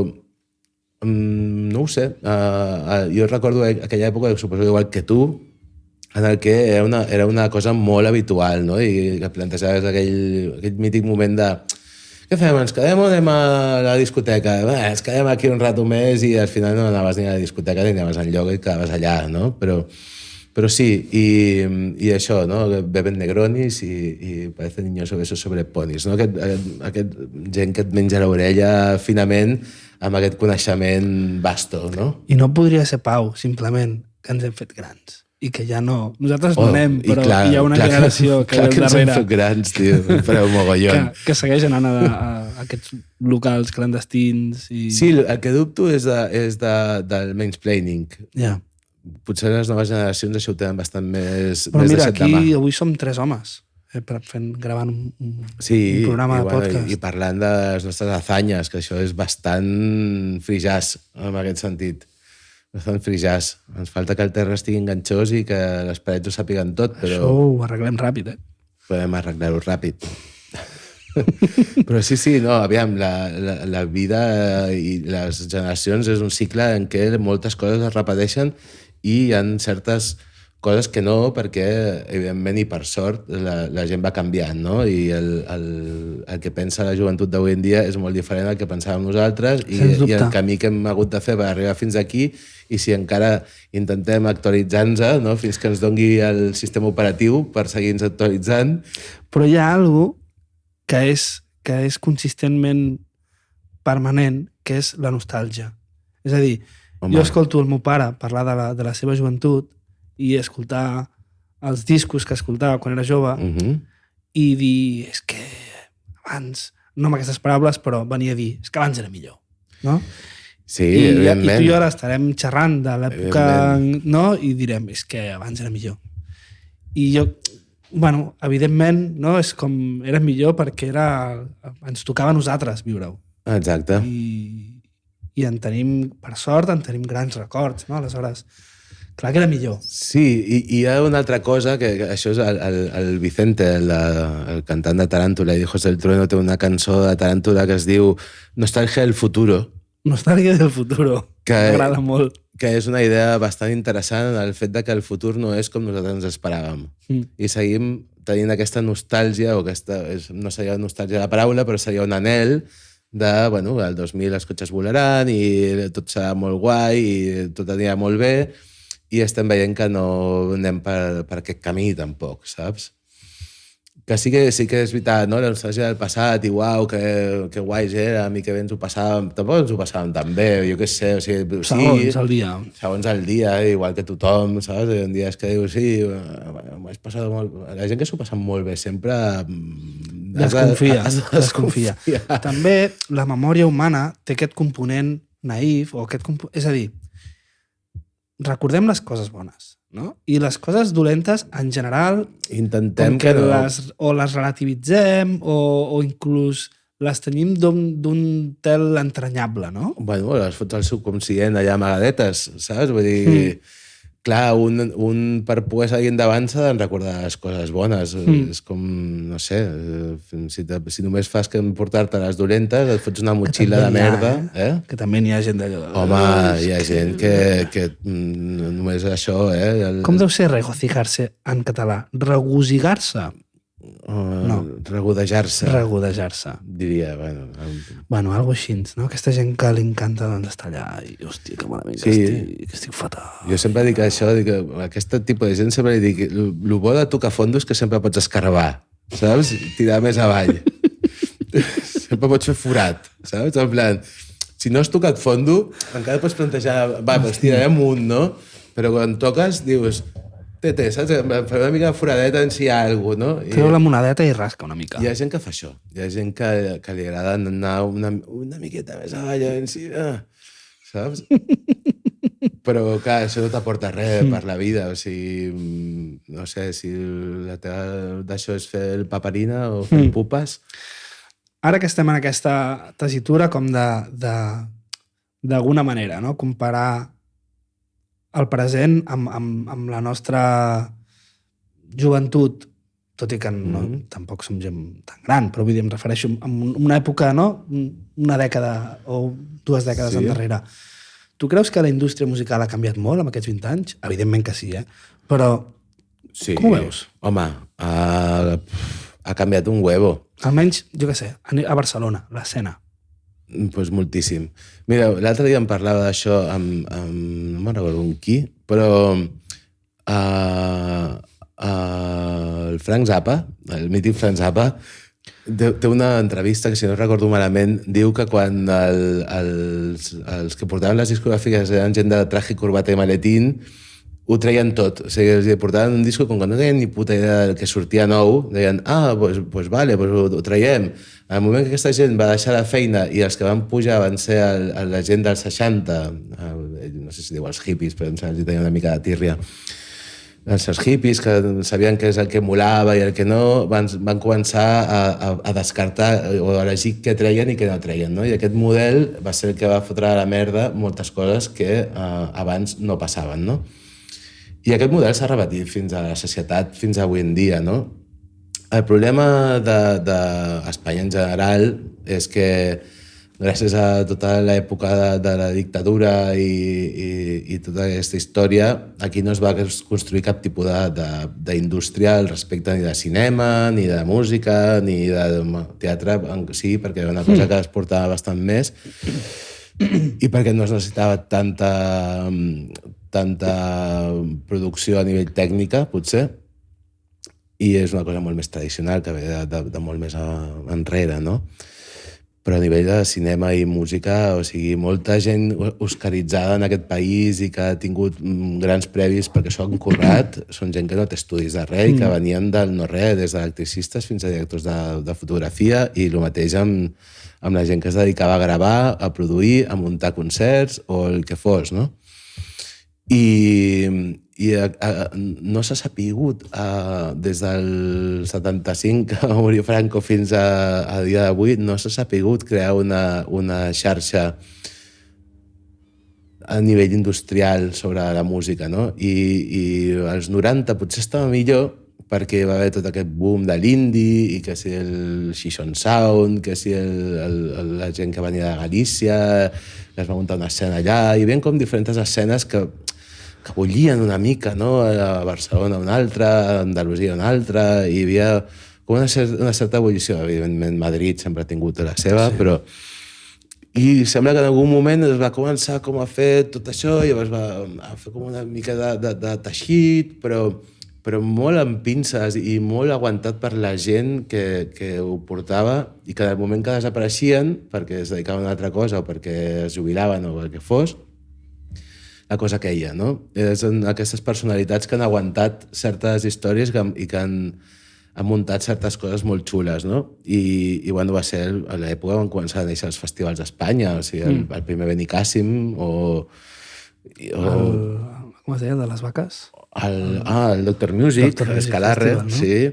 no ho sé. Jo recordo aquella època, suposo igual que tu, en el que era una cosa molt habitual, no? I que plantejaves aquell mític moment de què fem? Ens quedem o anem a la discoteca? Ens quedem aquí un rato més i al final no anaves ni a la discoteca ni anaves enlloc i quedaves allà, no? Però sí, i això, no? Beben negronis i parecen niños obesos sobre ponis, no? Aquest gent que et menja l'orella finament amb aquest coneixement vasto, no? I no podria ser Pau, simplement, que ens hem fet grans. I que ja no... Nosaltres no anem, però clar, hi ha una generació que ve darrere... Clar que ens hem fet grans, tio, però mogollon. Que segueix anant a aquests locals clandestins i... Sí, el que dubto és del mansplaining. Ja. Potser les noves generacions això ho tenen bastant més però mira, de set de mà. aquí avui som 3 homes gravant un programa de podcast. I parlant de les nostres hazañas, que això és bastant frijàs en aquest sentit. Bastant frijàs. Ens falta que el terra estigui enganxós i que les parets ho sàpiguen tot, però... Això ho arreglem ràpid, Podem arreglar-ho ràpid. Però sí, no, aviam, la vida i les generacions és un cicle en què moltes coses es repeteixen i hi ha certes coses que no, perquè, evidentment, i per sort, la gent va canviant, no? I el que pensa la joventut d'avui en dia és molt diferent del que pensàvem nosaltres i el camí que hem hagut de fer per arribar fins aquí, i si encara intentem actualitzar-nos, no? Fins que ens dongui el sistema operatiu per seguir-nos actualitzant. Però hi ha alguna cosa que és consistentment permanent, que és la nostàlgia. És a dir, jo escolto el meu pare parlar de la seva joventut i escoltar els discos que escoltava quan era jove i dir, és que abans, no amb aquestes paraules, però venia a dir, és que abans era millor, no? Sí, evidentment. I tu i jo ara estarem xerrant de l'època, no? I direm, és que abans era millor. I jo, bueno, evidentment, no? És com, era millor perquè ens tocava a nosaltres viure-ho. Exacte. I en tenim, per sort, en tenim grans records, no? Aleshores, clar que era millor. Sí, i hi ha una altra cosa, que això és el Vicente, el cantant de Tarántula i Hijos del Trueno, té una cançó de Tarántula que es diu Nostàlgia del futuro. Nostàlgia del futuro. M'agrada molt. Que és una idea bastant interessant, el fet de que el futur no és com nosaltres ens esperàvem. I seguim tenint aquesta nostàlgia, o no seria nostàlgia la paraula, però seria un anhel de, bueno, el 2000 els cotxes volaran i tot serà molt guai i tot anirà molt bé, i estem veient que no anem per aquest camí tampoc, saps? Que sí que és veritat, no? La nostàlgia del passat i uau, que guais érem i que bé ens ho passàvem. Tampoc ens ho passàvem tan bé, jo què sé. O sigui, segons el dia. Segons el dia, igual que tothom, saps? Un dia és que dius, sí, m'ho has passat molt... La gent que s'ho passa molt bé sempre... Desconfia. També la memòria humana té aquest component naïf, és a dir, recordem les coses bones, no? I les coses dolentes, en general, intentem que no... les relativitzem o inclús les tenim d'un tel entranyable, no? Bueno, les fots al subconscient allà amagadetes, saps? Vull dir, clar, un per poder seguir endavant s'ha de recordar les coses bones. És com, no sé, si només fas que portar-te les dolentes, et fots una motxilla de merda. Que també n'hi ha gent d'allò. Home, hi ha gent que només això... Com deu ser regocijar-se en català? Regosigar-se? Regodejar-se. Regodejar-se. Diria, Bueno, algo així, no? Aquesta gent que li encanta doncs, estar allà i, hòstia, que malament que estic fatal. Jo sempre dic això, dic que aquest tipus de gent sempre li dic el bo de tocar fondo és que sempre pots escarbar, saps? Tirar més avall. Sempre pots fer forat, saps? En plan, si no has tocat fondo, encara pots plantejar, doncs tiraré amunt, no? Però quan toques, dius, saps? Fer una mica de foradeta en si hi ha alguna cosa, no? Treu la monedeta i rasca una mica. Hi ha gent que fa això. Hi ha gent que li agrada anar una miqueta més avall en si, saps? Però, clar, això no t'aporta res per la vida. O sigui, no sé, si la teva d'això és fer el paperina o fer pupes. Ara que estem en aquesta tessitura com d'alguna manera, no? Comparar el present amb la nostra joventut, tot i que tampoc som gent tan gran, però vull dir, em refereixo a una època, no? Una dècada o 2 dècades endarrere. Tu creus que la indústria musical ha canviat molt en aquests 20 anys? Evidentment que sí, Però com ho veus? Home, ha canviat un huevo. Almenys, jo què sé, a Barcelona, l'escena. Pues moltíssim. Mira, l'altre dia em parlava d'això amb no me'n recordo amb qui, però el Frank Zappa, el mític Frank Zappa, té una entrevista que, si no recordo malament, diu que quan els que portaven les discogràfiques eren gent de traje, corbata i maletín, ho treien tot. O sigui, els portaven un disco com que no tenien ni puta idea del que sortia nou, deien, pues vale, pues ho traiem. En el moment que aquesta gent va deixar la feina i els que van pujar van ser la gent dels 60, no sé si diu els hippies, però em sembla que tenia una mica de tírria, els hippies que sabien què és el que molava i el que no, van començar a descartar o a elegir què treien i què no treien, no? I aquest model va ser el que va fotre a la merda moltes coses que abans no passaven, no? I aquest model s'ha repetit fins a la societat, fins avui en dia, no? El problema d'Espanya en general és que gràcies a tota l'època de la dictadura i tota aquesta història, aquí no es va construir cap tipus d'indústria al respecte ni de cinema, ni de música, ni de teatre, sí, perquè era una cosa que es portava bastant més i perquè no es necessitava tanta producció a nivell tècnica, potser, i és una cosa molt més tradicional que ve de molt més enrere, no? Però a nivell de cinema i música, o sigui, molta gent oscaritzada en aquest país i que ha tingut grans previs perquè s'ho han currat, són gent que no té estudis de res i que venien del no-res, des d'electricistes fins a directors de fotografia, i el mateix amb la gent que es dedicava a gravar, a produir, a muntar concerts o el que fos, no? I no s'ha sapigut des del 75 que va morir Franco fins a dia d'avui, no s'ha sapigut crear una xarxa a nivell industrial sobre la música, no? I als 90 potser estava millor perquè va haver tot aquest boom de l'indie i que si el Xixon Sound, que si la gent que venia de Galícia, que es va muntar una escena allà, i ven com diferents escenes que bullien una mica, no? A Barcelona una altra, a Andalusia una altra, i hi havia com una certa ebullició. Evidentment, Madrid sempre ha tingut la seva, sí. Però... I sembla que en algun moment es va començar com a fer tot això, i llavors va fer com una mica de teixit, però molt amb pinces i molt aguantat per la gent que ho portava, i que en el moment que desapareixien, perquè es dedicaven a una altra cosa o perquè es jubilaven o el que fos, la cosa queia, no? Són aquestes personalitats que han aguantat certes històries i que han muntat certes coses molt xules, no? I bueno, va ser a l'època on començar a néixer els festivals d'Espanya, o sigui, el primer Benicàssim o com es deia, de les vaques? El Dr. Music, l'Escalarre, no? Sí,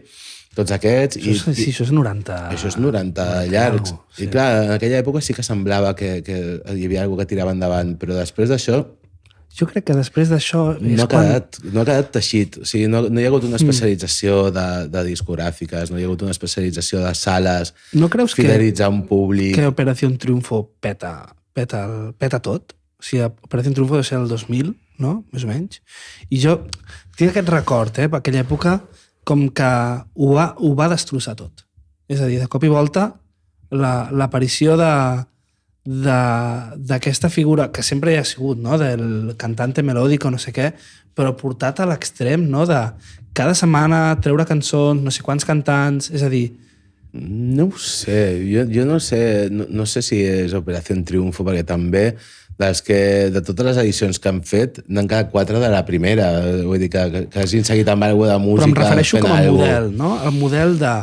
tots aquests. Sí, això és 90... Això és 90 llargs. Sí. I clar, en aquella època sí que semblava que hi havia alguna que tirava endavant, però després d'això... Jo crec que després d'això... No ha quedat teixit. O sigui, no hi ha hagut una especialització de discogràfiques, no hi ha hagut una especialització de sales, no creus fidelitzar un públic... Que Operació Triunfo peta tot? O sigui, Operació Triunfo deu ser el 2000, no? Més o menys. I jo tinc aquest record, per aquella època, com que ho va destrossar tot. És a dir, de cop i volta, l'aparició d'aquesta figura que sempre hi ha sigut, no? Del cantante melòdico, no sé què, però portat a l'extrem, no? De cada setmana treure cançons, no sé quants cantants, és a dir... No ho sé, jo no sé, no sé si és Operació Triunfo, perquè també de totes les edicions que han fet n'han quedat 4 de la primera, vull dir que hagin seguit amb alguna de música. Però em refereixo com a model, no? El model de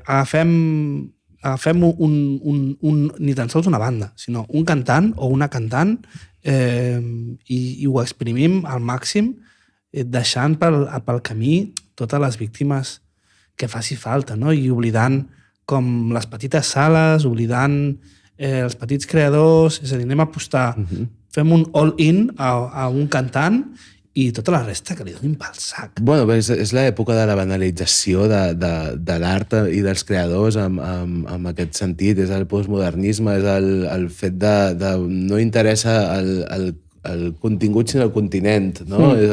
agafem ni tan sols una banda, sinó un cantant o una cantant i ho exprimim al màxim, deixant pel camí totes les víctimes que faci falta, no? I oblidant com les petites sales, oblidant els petits creadors, és a dir, anem a apostar, fem un all-in a un cantant i tota la resta que li donin pel sac. Bueno, és l'època de la banalització de l'art i dels creadors en aquest sentit. És el postmodernisme, és el fet de no interessa el contingut sinó el continent, no? És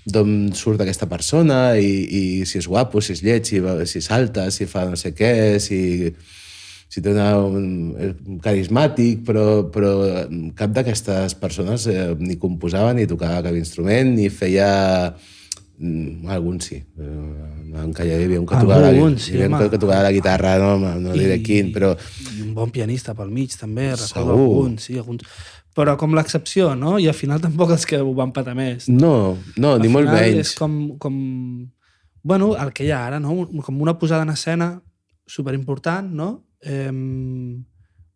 d'on surt aquesta persona i si és guapo, si és lleig, si salta, si fa no sé què, si té un carismàtic, però cap d'aquestes persones ni composava, ni tocava cap instrument, ni feia... Alguns sí. Hi havia un que tocava la guitarra, no diré quin, però... I un bon pianista pel mig, també, recordo alguns, sí, alguns... Però com l'excepció, no? I al final tampoc els que ho van patar més. No, ni molt menys. Al final és com... Bueno, el que hi ha ara, no? Com una posada en escena superimportant, no?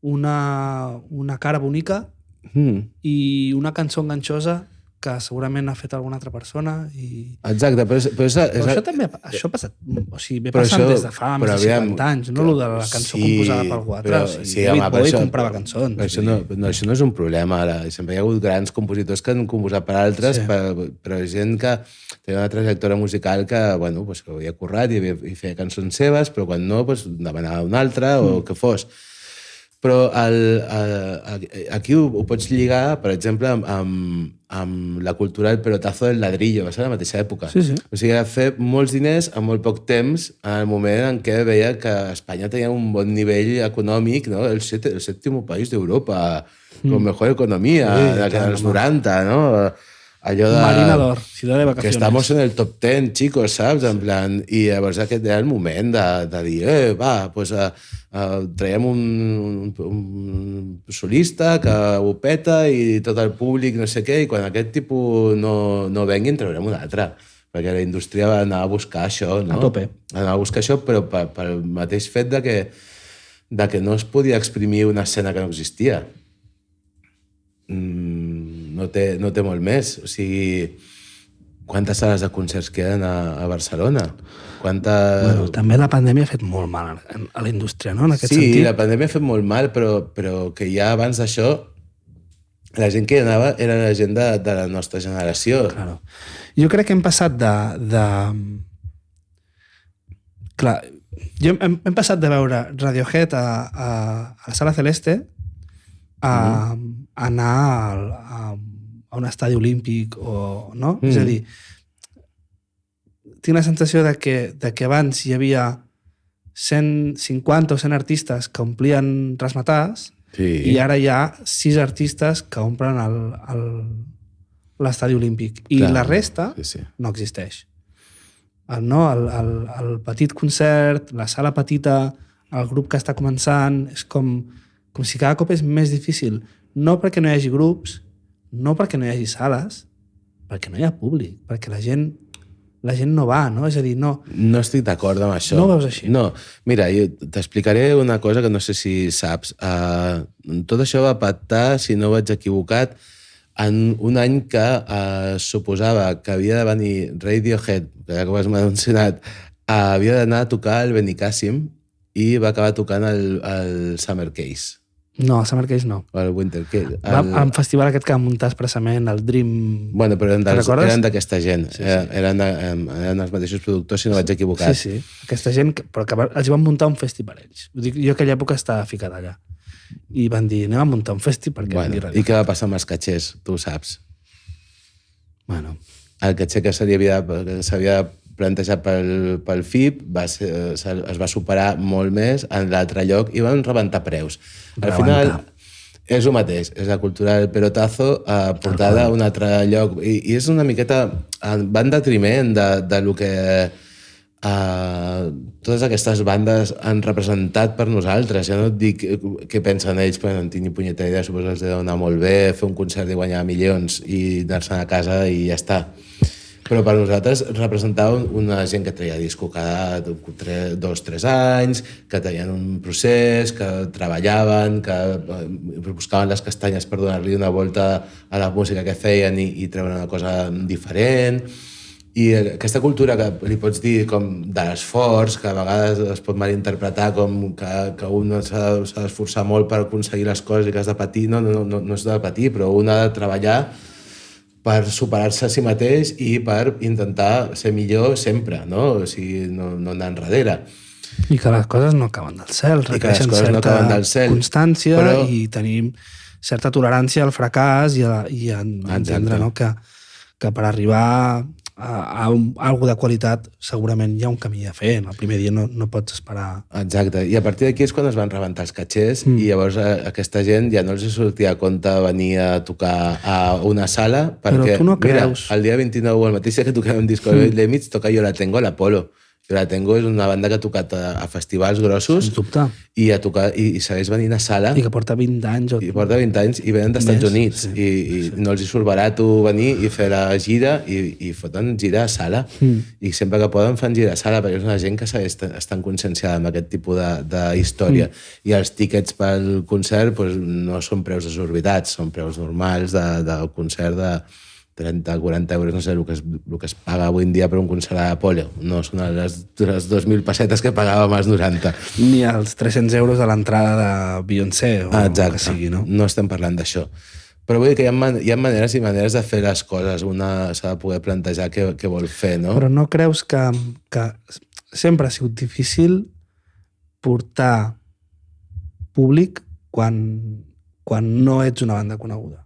Una cara bonica i una cançó enganxosa que segurament ha fet alguna altra persona i... Exacte, però això també això ha passat, o sigui, ve passant des de fa més de 50 anys, no? Lo de la cançó composada per algú altre. David Bowie comprava cançons. Això no és un problema. Sempre hi ha hagut grans compositors que han composat per altres, però gent que tenia una trajectòria musical que, bueno, que havia currat i feia cançons seves, però quan no, demanava una altra o que fos. Però aquí ho pots lligar, per exemple, amb la cultura del pelotazo del ladrillo, va ser la mateixa època. Sí. O sigui, va fer molts diners en molt poc temps, en el moment en què veia que Espanya tenia un bon nivell econòmic, no? El séptimo país d'Europa, con mejor economía, dels 90, no? Allò de... Marina d'Or, ciutat de vacaciones. Que estamos en el top 10, chicos, saps? En plan, i llavors aquest era el moment de dir, traiem un solista que ho peta i tot el públic no sé què, i quan aquest tipus no vengui en traurem un altre. Perquè la indústria va anar a buscar això, no? A tope. Anar a buscar això, però pel mateix fet de que no es podia exprimir una escena que no existia. No té molt més. O sigui, quantes sales de concerts queden a Barcelona? Bueno, també la pandèmia ha fet molt mal a la indústria, no? En aquest sentit. Sí, la pandèmia ha fet molt mal, però que ja abans d'això la gent que hi anava era la gent de la nostra generació. Claro. Jo crec que hem passat Clar, hem passat de veure Radiohead a la Sala Celeste a anar a un estadi olímpic o no? És a dir, tinc la sensació de que abans hi havia 150 o 100 artistes que omplien ramatàs i ara hi ha 6 artistes que omplen l'estadi olímpic. I la resta no existeix. El petit concert, la sala petita, el grup que està començant, és com si cada cop és més difícil. No perquè no hi hagi grups, no perquè no hi hagi sales, perquè no hi ha públic, perquè la gent no va, no? És a dir, no... No estic d'acord amb això. No ho veus així? No. Mira, jo t'explicaré una cosa que no sé si saps. Tot això va patar, si no vaig equivocat, en un any que suposava que havia de venir Radiohead, que ja que ho has mencionat, havia d'anar a tocar el Benicàssim i va acabar tocant el Summer Case. No, el Summer Case no. O el Winter Case. El festival aquest que va muntar expressament, el Dream... Bueno, però eren d'aquesta gent. Sí. Eren els mateixos productors, si no vaig equivocat. Sí. Aquesta gent, però que els van muntar un festi per ells. Jo aquella època estava ficat allà. I van dir, anem a muntar un festi perquè vingui Radiohead. I què va passar amb els catxers? Tu ho saps. Bueno. El catxer que s'havia plantejat pel FIP es va superar molt més en l'altre lloc i van rebentar preus. Al final és el mateix, és la cultura del pelotazo portada a un altre lloc i és una miqueta va en detriment de lo que totes aquestes bandes han representat per nosaltres. Ja no et dic què pensen ells, perquè no en tinc ni punyetera idea, suposo que els deu anar molt bé fer un concert i guanyar milions i anar-se'n a casa i ja està. Però per nosaltres representava una gent que treia disco cada 2-3 anys, que tenien un procés, que treballaven, que buscaven les castanyes per donar-li una volta a la música que feien i treure una cosa diferent. I aquesta cultura que li pots dir com de l'esforç, que a vegades es pot malinterpretar com que un s'ha d'esforçar molt per aconseguir les coses i que has de patir, no és de patir, però un ha de treballar per superar-se a si mateix i per intentar ser millor sempre, no? O sigui, no anar enrere. I que les coses no acaben del cel, requereixen certa constància i tenir certa tolerància al fracàs i entendre que per arribar a alguna de qualitat segurament hi ha un camí a fer. El primer dia no pots esperar. Exacte. I a partir d'aquí és quan es van rebentar els catxers i llavors aquesta gent ja no els sortia a compte venir a tocar a una sala perquè, però tu no creus. Mira, el dia 29, el mateix dia que toquem un disco de Limits, toca Yo la Tengo a l'Apolo. Yo la Tengo és una banda que ha tocat a festivals grossos i segueix venint a sala. I que porta 20 anys. I porta 20 anys i venen d'Estats Units. I no els hi surt barat venir i fer la gira i foten gira a sala. I sempre que poden fan gira a sala perquè és una gent que estan conscienciada amb aquest tipus d'història. I els tíquets pel concert no són preus desorbitats, són preus normals del concert de 30-40 euros, no sé, el que es paga avui en dia per un concert a Apolo. No són les 2.000 pessetes que pagàvem als 90. Ni els 300 euros a l'entrada de Beyoncé o el que sigui, no? No estem parlant d'això. Però vull dir que hi ha maneres i maneres de fer les coses. Una s'ha de poder plantejar què vol fer, no? Però no creus que sempre ha sigut difícil portar públic quan no ets una banda coneguda?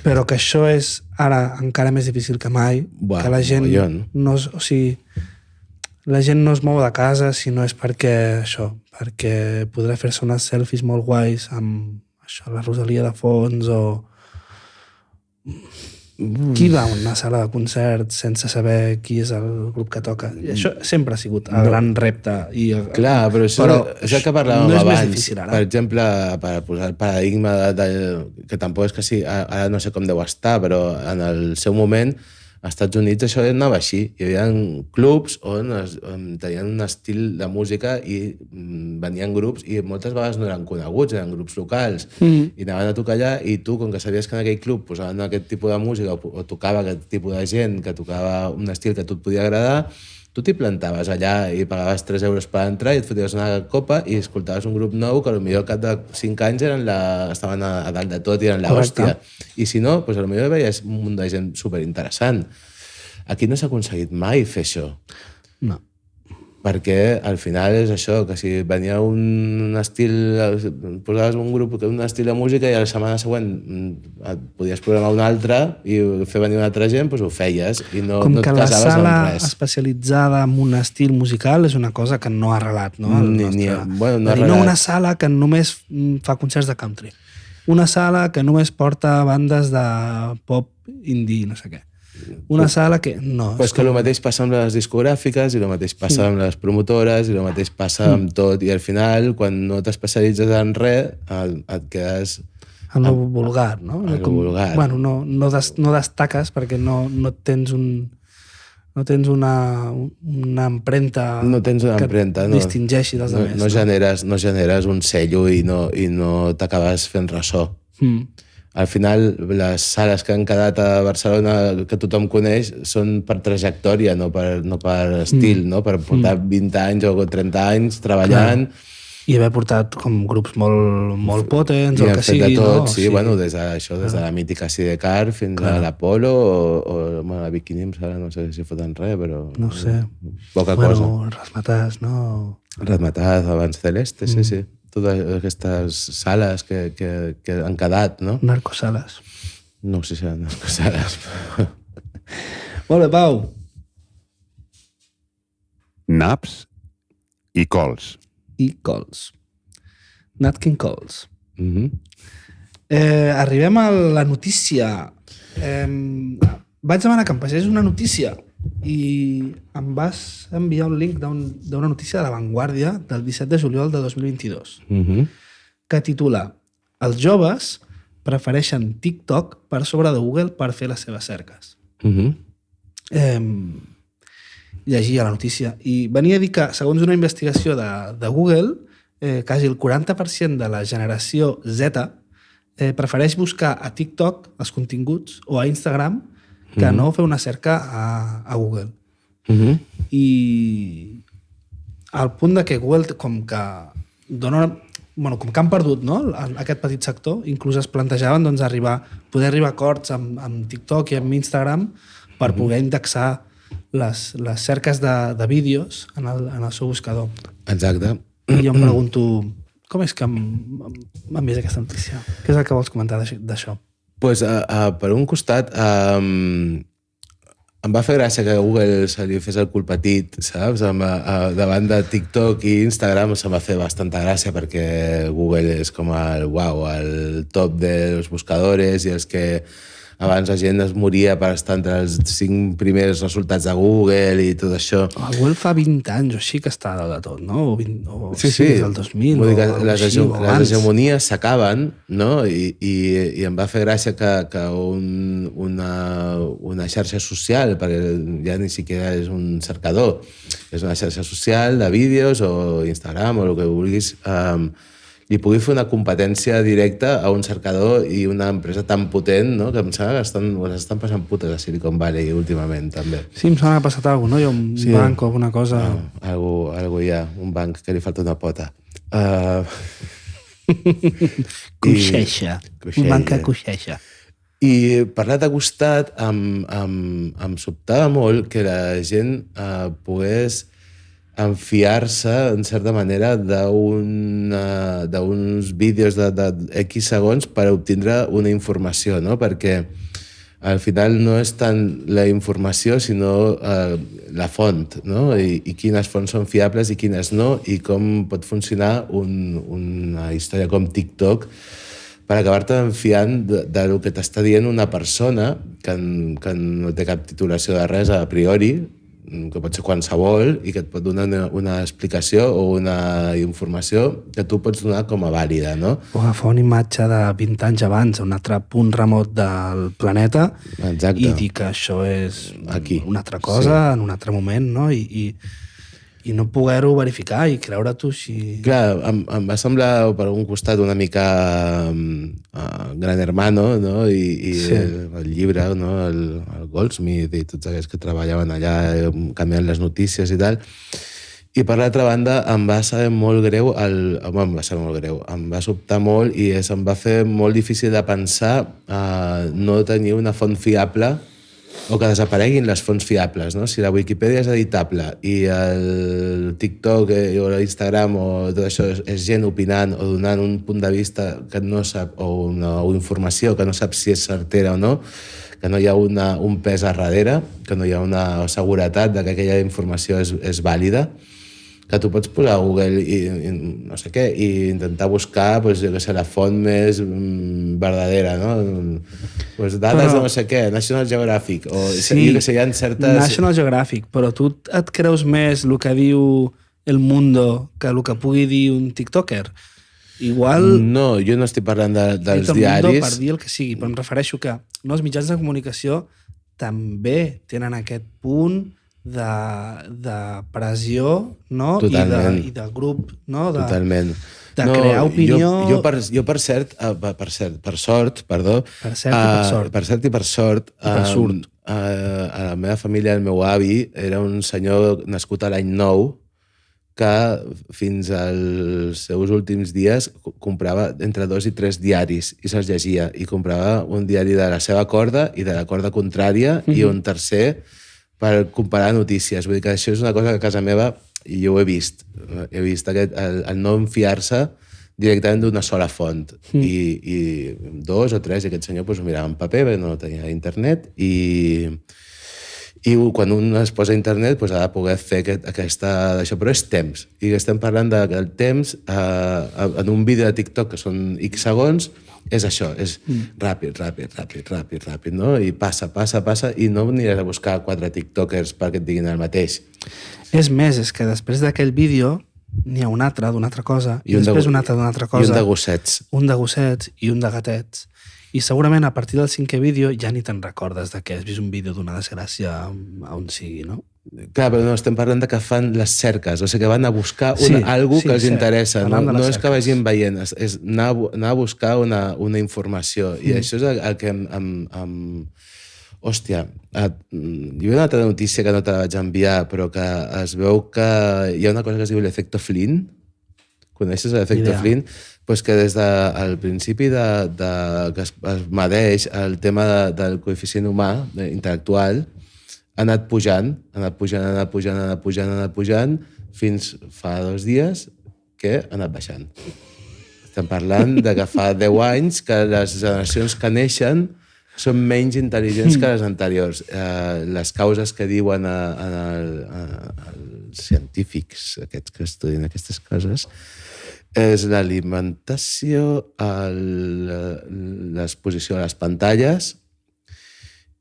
Però que això és ara encara més difícil que mai, que la gent la gent no es mou de casa si no és perquè podrà fer-se unes selfies molt guais amb la Rosalia de fons o... Qui va a una sala de concert sense saber qui és el grup que toca? I això sempre ha sigut el gran repte. Clar, però això és el que parlàvem no és abans. Més difícil, ara. Per exemple, per posar el paradigma que tampoc és que sí, ara no sé com deu estar, però en el seu moment als Estats Units això anava així. Hi havia clubs on tenien un estil de música i venien grups i moltes vegades no eren coneguts, eren grups locals i anaven a tocar allà i tu, com que sabies que en aquell club posaven aquest tipus de música o tocava aquest tipus de gent que tocava un estil que a tu et podia agradar, tu t'hi plantaves allà i pagaves 3 euros per entrar i et foties una copa i escoltaves un grup nou que potser al cap de 5 anys estaven a dalt de tot i eren l'hòstia. I si no, potser veies un munt de gent superinteressant. Aquí no s'ha aconseguit mai fer això. No. Perquè al final és això, que si venia un estil, posaves un grup, un estil de música i a la setmana següent podies programar un altre i fer venir una altra gent, doncs ho feies i no et casaves amb res. Com que la sala especialitzada en un estil musical és una cosa que no ha arrelat, no? No una sala que només fa concerts de country. Una sala que només porta bandes de pop indie, no sé què. Una sala que... No, però és que el mateix passa amb les discogràfiques i el mateix passa amb les promotores i el mateix passa amb tot i al final quan no t'especialitzes en res et quedes... En el vulgar, no? En el vulgar. Bueno, no destaques perquè no tens una empremta que distingeixi dels altres. No generes un cello i no t'acabes fent ressò. Al final, les sales que han quedat a Barcelona que tothom coneix són per trajectòria, no per estil, no? Per portar 20 anys o 30 anys treballant. I haver portat com grups molt potents, o el que sigui. I han fet de tot, sí, bueno, des de la mítica Sidecar fins a l'Apolo o la Bikini, no sé si foten res, però... No sé. Poca cosa. Rasmatàs, no? Rasmatàs, abans Celeste, sí. Totes aquestes sales que han quedat, no? Narcosales. No sé si eren narcosales. Molt bé, Pau. naps i cols. I Coles. Nat King Coles. Mhm. Arribem a la notícia. Vaig demanar que em passés una notícia i em vas enviar un link d'una notícia de La Vanguardia del 17 de juliol de 2022 Mhm. que titula Els joves prefereixen TikTok per sobre de Google per fer les seves cerques. Mhm. Llegia la notícia i venia a dir que, segons una investigació de Google, quasi el 40% de la generació Z prefereix buscar a TikTok els continguts o a Instagram que no fer una cerca a Google. Mhm. I al punt de que Google com que dona... Bueno, com que han perdut, no?, aquest petit sector, inclús es plantejaven doncs, poder arribar a acords amb TikTok i amb Instagram per poder indexar les cerques de vídeos en el seu buscador. Exacte. I jo em pregunto, com és que m'han vist aquesta notícia? Què és el que vols comentar d'això? Pues, per un costat, em va fer gràcia que Google se li fes el cul petit, saps? Davant de TikTok i Instagram se'm va fer bastanta gràcia perquè Google és com el top dels buscadores i els que abans la gent es moria per estar entre els 5 primers resultats de Google i tot això. Google fa 20 anys o així que està de tot, no? Sí. Des del 2000 Vull dir que o les així, o abans. hegemonies s'acaben, no? I em va fer gràcia que una xarxa social, perquè ja ni siquiera és un cercador, és una xarxa social de vídeos o Instagram o el que vulguis, li pugui fer una competència directa a un cercador i una empresa tan potent, no?, que em sembla que estan passant putes a Silicon Valley últimament, també. Sí, em sembla que ha passat alguna cosa, no? Hi ha un banc o alguna cosa... Algo hi ha, un banc que li falta una pota. Coixeixa. Un banc que coixeixa. I per l'altre costat em sobtava molt que la gent pogués enfiar-se, en certa manera, d'uns vídeos de X segons per obtindre una informació, no? Perquè al final no és tant la informació, sinó la font, no? I quines fonts són fiables i quines no, i com pot funcionar una història com TikTok per acabar-te enfiant del que t'està dient una persona que no té cap titulació de res a priori, que pot ser qualsevol i que et pot donar una explicació o una informació que tu pots donar com a vàlida, no? O agafar una imatge de 20 anys abans a un altre punt remot del planeta. Exacte. I dir que això és aquí, una altra cosa, en un altre moment, no? I no poder-ho verificar i creure tu si... Clar, em va semblar per un costat una mica Gran Hermano, no? I sí. El llibre, no? El Goldsmith i tots aquells que treballaven allà canviant les notícies i tal. I per l'altra banda em va saber molt greu em va sobtar molt i em va fer molt difícil de pensar no tenir una font fiable o que desapareguin les fonts fiables, no? Si la Wikipedia és editable i el TikTok o l'Instagram o tot això és gent opinant o donant un punt de vista que no sap, o una informació que no sap si és certera o no, que no hi ha un pes a darrere, que no hi ha una seguretat de que aquella informació és vàlida, que tu pots posar a Google i no sé què, i intentar buscar, jo què sé, la font més verdadera, no? Dades de no sé què, National Geographic, o sí, que hi ha certes... National Geographic, però tu et creus més el que diu El Mundo que el que pugui dir un tiktoker? Igual... No, jo no estic parlant dels diaris. Mundo per dir el que sigui, però em refereixo que els mitjans de comunicació també tenen aquest punt de pressió, no? I de grup, no? Totalment. De crear opinió... Jo per sort, a la meva família, el meu avi era un senyor nascut a l'any 9 que fins als seus últims dies comprava entre 2 i 3 diaris i se'ls llegia, i comprava un diari de la seva corda i de la corda contrària i un tercer per comparar notícies. Vull dir que això és una cosa que a casa meva, i jo ho he vist el no enfiar-se directament d'una sola font. I 2 o 3, i aquest senyor ho mirava en paper, perquè no tenia internet, i I quan un es posa a internet doncs ha de poder fer aquesta d'això, però és temps. I estem parlant del temps en un vídeo de TikTok que són X segons, és això, és ràpid, no? I passa, i no aniràs a buscar 4 tiktokers perquè et diguin el mateix. És més, és que després d'aquell vídeo n'hi ha un altre d'una altra cosa, i després un altre d'una altra cosa. I un de gossets. Un de gossets i un de gatets. I segurament a partir del 5è vídeo ja ni te'n recordes de que has vist un vídeo d'una desgràcia a on sigui, no? Clar, però no, estem parlant de que fan les cerques, o sigui que van a buscar algú que els interessa. No és que vagin veient, és anar a buscar una informació. I això és el que hòstia, hi ha una altra notícia que no te la vaig enviar, però que es veu que hi ha una cosa que es diu l'efecte Flynn. Coneixes l'efecte Flynn? Pues que des del principi que es medeix el tema del coeficient humà intel·lectual ha anat pujant, fins fa 2 dies que ha anat baixant. Estem parlant de que fa 10 anys que les generacions que neixen són menys intel·ligents que les anteriors. Les causes que diuen els científics, aquests que estudien aquestes coses, és l'alimentació, l'exposició a les pantalles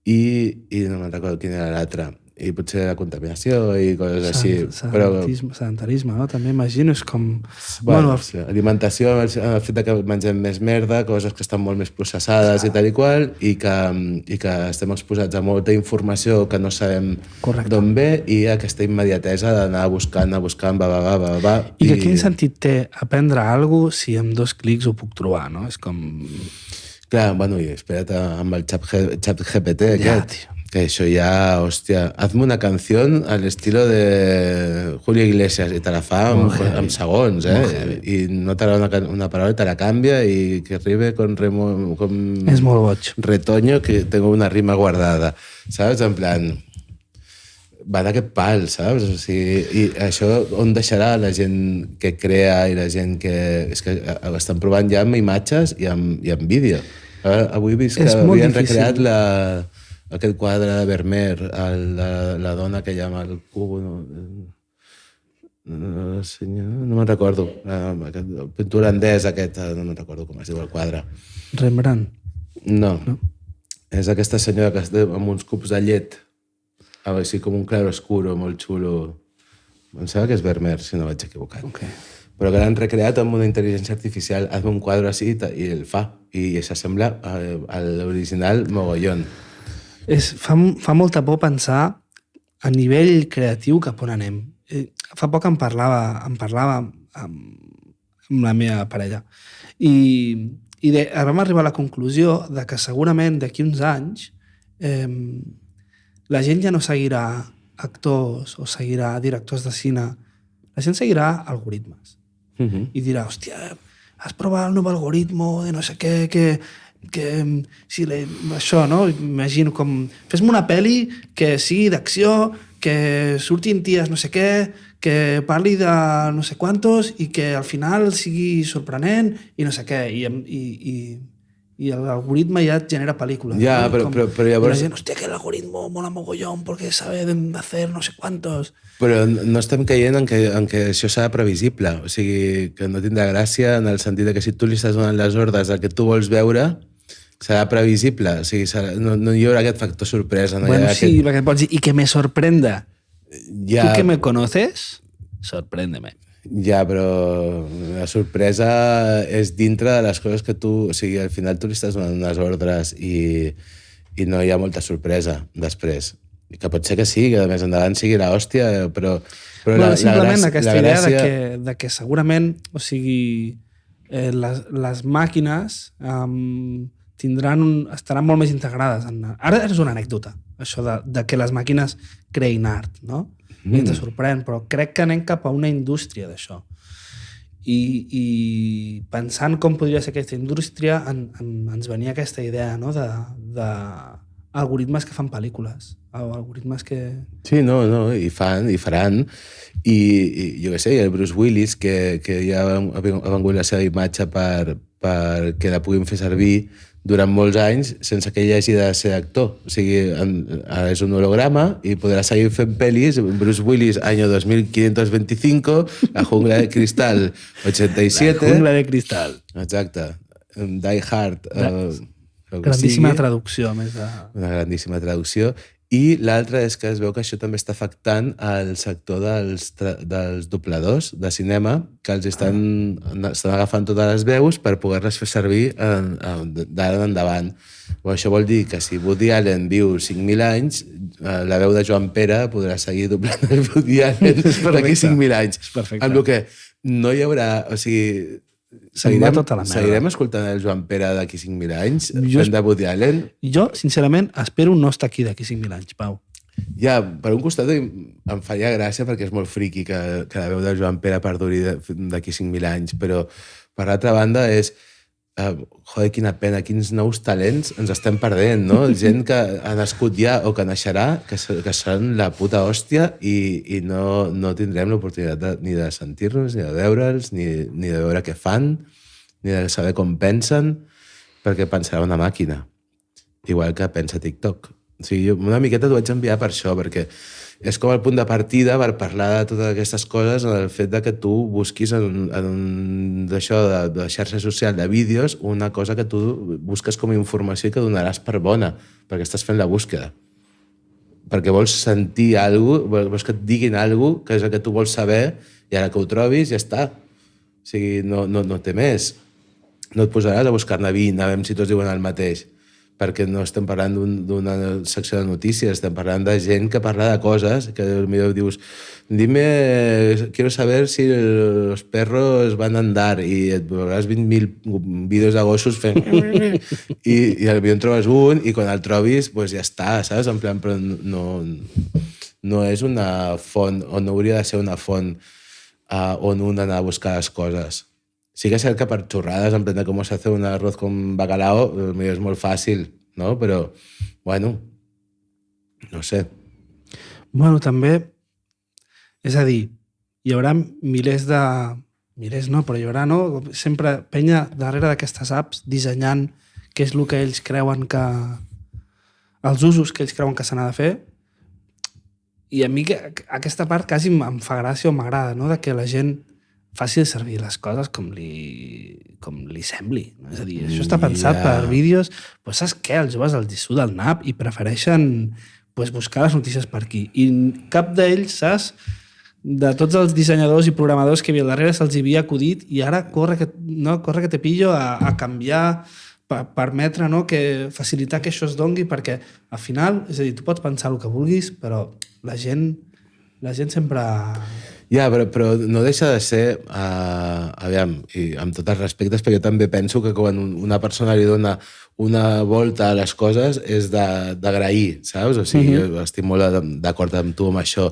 i no me'n recordo quin era l'altre. I potser la contaminació i coses així. Sedentarisme, no? També imagino, és com... Bueno, alimentació, el fet que mengem més merda, coses que estan molt més processades i tal i qual, i que estem exposats a molta informació que no sabem d'on ve, i aquesta immediatesa d'anar buscant, va. I que quin sentit té aprendre alguna cosa si amb 2 clics ho puc trobar, no? És com... Clar, bueno, i espera't amb el xat GPT aquest. Tio. Que això ja, hòstia, hazme una canción al estilo de Julio Iglesias i te la fa en segons, I no t'agrada una paraula, te la canvia i que arribe con és molt boig. Retoño, que tengo una rima guardada, saps? En plan, va d'aquest pal, saps? O sigui, i això on deixarà la gent que crea i la gent que... És que estan provant ja amb imatges i amb vídeo. Avui he vist que havien recreat aquest quadre de Vermeer, la dona que llama el cubo... No me'n recordo. La pintura andesa aquesta, no me'n recordo com es diu el quadre. Rembrandt? No. És aquesta senyora que està amb uns cubs de llet, així com un claroscuro molt xulo. Em sembla que és Vermeer, si no vaig equivocat. Però que l'han recreat amb una intel·ligència artificial. Hazme un quadre així i el fa. I s'assembla a l'original mogollón. Fa molta por pensar a nivell creatiu cap on anem. Fa poc em parlava amb la meva parella i vam arribar a la conclusió de que segurament d'aquí uns anys la gent ja no seguirà actors o seguirà directors de cine, la gent seguirà algoritmes i dirà, hòstia, has provat el nou algoritmo de no sé què, que si això, no? Imagino com... Fes-me una pel·li que sigui d'acció, que surtin ties no sé què, que parli de no sé quantos i que al final sigui sorprenent i no sé què. I l'algoritme ja et genera pel·lícules. Ja, però llavors... I la gent, hòstia, que l'algoritmo mola mogollón porque sabe de hacer no sé quantos... Però no estem caient en que això serà previsible. O sigui, que no tindrà gràcia en el sentit que si tu li estàs donant les ordres del que tu vols veure, serà previsible. O sigui, no hi haurà aquest factor sorpresa. No bueno, sí, perquè pots dir, i que me sorprenda. Ja, tu que me conoces, sorpréndeme. Ja, però la sorpresa és dintre de les coses que tu... O sigui, al final tu li estàs donant unes ordres i no hi ha molta sorpresa després. Que pot ser que sí, que més endavant sigui l'hòstia, però simplement aquesta idea de que segurament, o sigui, les màquines estaran molt més integrades. Ara és una anècdota, això de que les màquines creïn art, no? I ens sorprèn, però crec que anem cap a una indústria d'això. I pensant com podria ser aquesta indústria, ens venia aquesta idea, no?, de algoritmes que fan pel·lícules, o algoritmes que... Sí, no, i faran. I jo què sé, el Bruce Willis, que ja ha vengut la seva imatge perquè la puguin fer servir durant molts anys sense que ell hagi de ser actor. O sigui, ara és un holograma i podrà seguir fent pel·lis. Bruce Willis, año 2525, La jungla de cristal, 87. La jungla de cristal. Exacte. Die Hard. Grandíssima traducció, a més de... Una grandíssima traducció. I l'altre és que es veu que això també està afectant el sector dels dobladors de cinema, que els estan agafant totes les veus per poder-les fer servir d'ara en endavant. Això vol dir que si Woody Allen viu 5.000 anys, la veu de Joan Pere podrà seguir doblant el Woody Allen d'aquí 5.000 anys. Amb el que no hi haurà... O sigui, seguirem escoltant el Joan Pere d'aquí 5.000 anys, fent de Woody Allen. Jo, sincerament, espero no estar aquí d'aquí 5.000 anys, Pau. Ja, per un costat em faria gràcia perquè és molt friqui que la veu de Joan Pere perduri d'aquí 5.000 anys, però per l'altra banda és joder, quina pena, quins nous talents ens estem perdent, no? Gent que ha nascut ja o que naixerà, que seran la puta hòstia i no tindrem l'oportunitat ni de sentir-los, ni de veure'ls, ni de veure què fan, ni de saber com pensen, perquè pensarà una màquina, igual que pensa TikTok. O sigui, una miqueta t'ho vaig enviar per això, perquè és com el punt de partida per parlar de totes aquestes coses, en el fet de que tu busquis d'això de xarxa social, de vídeos, una cosa que tu busques com a informació i que donaràs per bona, perquè estàs fent la búsqueda. Perquè vols sentir alguna cosa, vols que et diguin alguna cosa, que és el que tu vols saber, i ara que ho trobis ja està. O sigui, no té més. No et posaràs a buscar-ne 20, a veure si tots diuen el mateix, perquè no estem parlant d'una secció de notícies, estem parlant de gent que parla de coses, que potser dius, dime, quiero saber si los perros van a andar, i et veuràs 20.000 vídeos de gossos fent... I potser en trobes un, i quan el trobis, pues ja està, saps? En plan, però no és una font, o no hauria de ser una font on un anar a buscar les coses. Sí que és cert que per xorrades, en plan de com s'hace un arroz con bacalao, és molt fàcil, no? Però, bueno, no sé. Bueno, també, és a dir, hi haurà milers de... Milers no, però hi haurà, no? Sempre penya darrere d'aquestes apps dissenyant què és el que ells creuen que... els usos que ells creuen que se n'ha de fer. I a mi aquesta part quasi em fa gràcia o m'agrada, no? De que la gent faci servir les coses com li sembli. No? És a dir, això està pensat per vídeos... Pues saps què? Els joves els surt del nap i prefereixen buscar les notícies per aquí. I cap d'ells, saps? De tots els dissenyadors i programadors que hi havia al darrere se'ls havia acudit i ara corre que te pillo a canviar, permetre, no? Que facilitar que això es dongui, perquè al final, és a dir, tu pots pensar el que vulguis, però la gent sempre... Ja, però no deixa de ser, aviam, i amb tots els respectes, però jo també penso que quan una persona li dona una volta a les coses és d'agrair, saps? O sigui, jo estic molt d'acord amb tu amb això,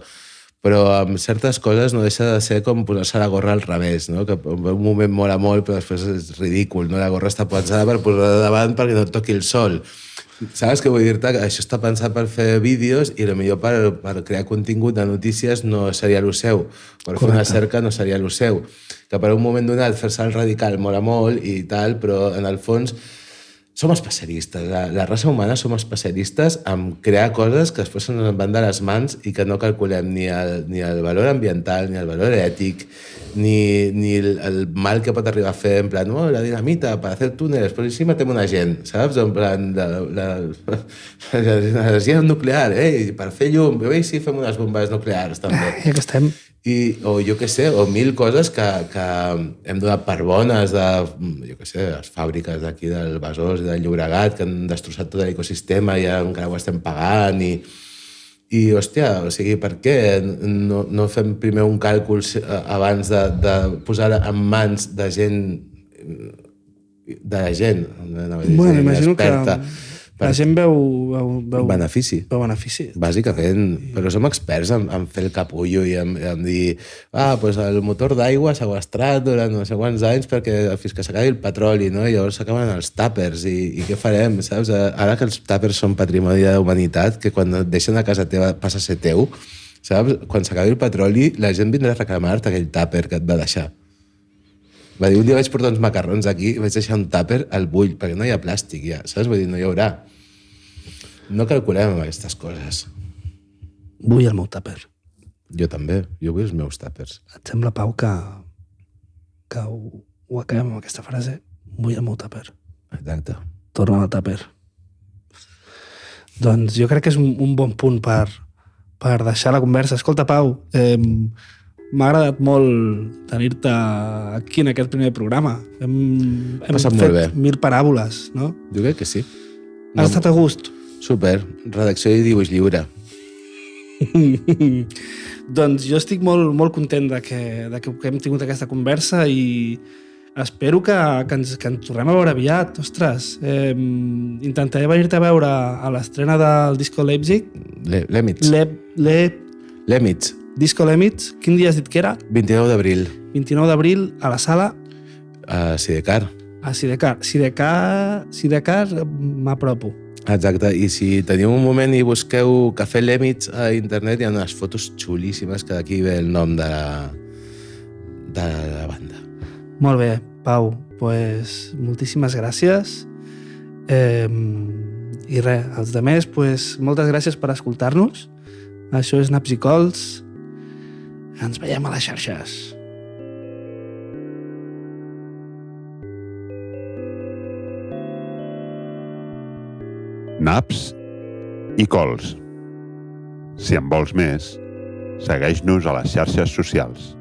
però amb certes coses no deixa de ser com posar-se la gorra al revés, no? Que en un moment mola molt, però després és ridícul, no? La gorra està pensada per posar-la davant perquè no et toqui el sol. Saps què vull dir-te? Això està pensat per fer vídeos i potser per crear contingut de notícies no seria el seu. Per fer una cerca no seria el seu. Que per un moment donat fer-se el radical mola molt i tal, però en el fons som especialistes. La raça humana som especialistes en crear coses que després se'ns van de les mans i que no calculem ni el valor ambiental, ni el valor ètic, ni el mal que pot arribar a fer, en plan, la dinamita per fer túnels, però si matem una gent, saps? En plan, l'energia nuclear, per fer llum, si fem unes bombes nuclears, també. Ja que estem... O jo què sé, o mil coses que hem donat per bones de, jo què sé, les fàbriques d'aquí del Besòs i del Llobregat que han destrossat tot l'ecosistema i encara ho estem pagant i hòstia, o sigui, per què no fem primer un càlcul abans de posar en mans de gent bueno, imagino experta, que la gent veu benefici. Veu benefici. Bàsicament. Però som experts en fer el capullo i en dir pues el motor d'aigua s'ha sequestrat durant no sé quants anys perquè fins que s'acabi el petroli, no? I llavors s'acaben els tàpers i què farem, saps? Ara que els tàpers són patrimoni de la humanitat, que quan et deixen a casa teva passa a ser teu, saps? Quan s'acabi el petroli la gent vindrà a reclamar-te aquell tàper que et va deixar. Va dir, un dia vaig portar uns macarrons aquí i vaig deixar un tàper al bull, perquè no hi ha plàstic ja, saps? Vull dir, no hi haurà. No calculem amb aquestes coses. Vull el meu tàper. Jo també, jo vull els meus tàpers. Et sembla, Pau, que ho acabem amb aquesta frase? Vull el meu tàper. Exacte. Torna al tàper. Doncs jo crec que és un bon punt per deixar la conversa. Escolta, Pau, m'ha agradat molt tenir-te aquí en aquest primer programa. Hem passat fet molt bé. 1000 paràboles, no? Jo crec que sí. Has estat a gust? Super. Redacció i dibuix lliure. Doncs jo estic molt, molt content de que hem tingut aquesta conversa i espero que ens tornem a veure aviat. Ostres, intentaré venir-te a veure a l'estrena del Disco Leipzig. L'Emits. L'Emits. Disco Lemitz. Quin dia has dit que era? 29 d'abril. 29 d'abril a la sala A Sidecar. a Sidecar. Sidecar m'apropo. Exacte, i si teniu un moment i busqueu Cafè Lemitz a internet, hi ha unes fotos xulíssimes que d'aquí ve el nom de la banda. Molt bé, Pau. Pues, moltíssimes gràcies. I res, als demés, pues, moltes gràcies per escoltar-nos. Això és Naps i Cols. Ens veiem a les xarxes. Naps i cols. Si en vols més, segueix-nos a les xarxes socials.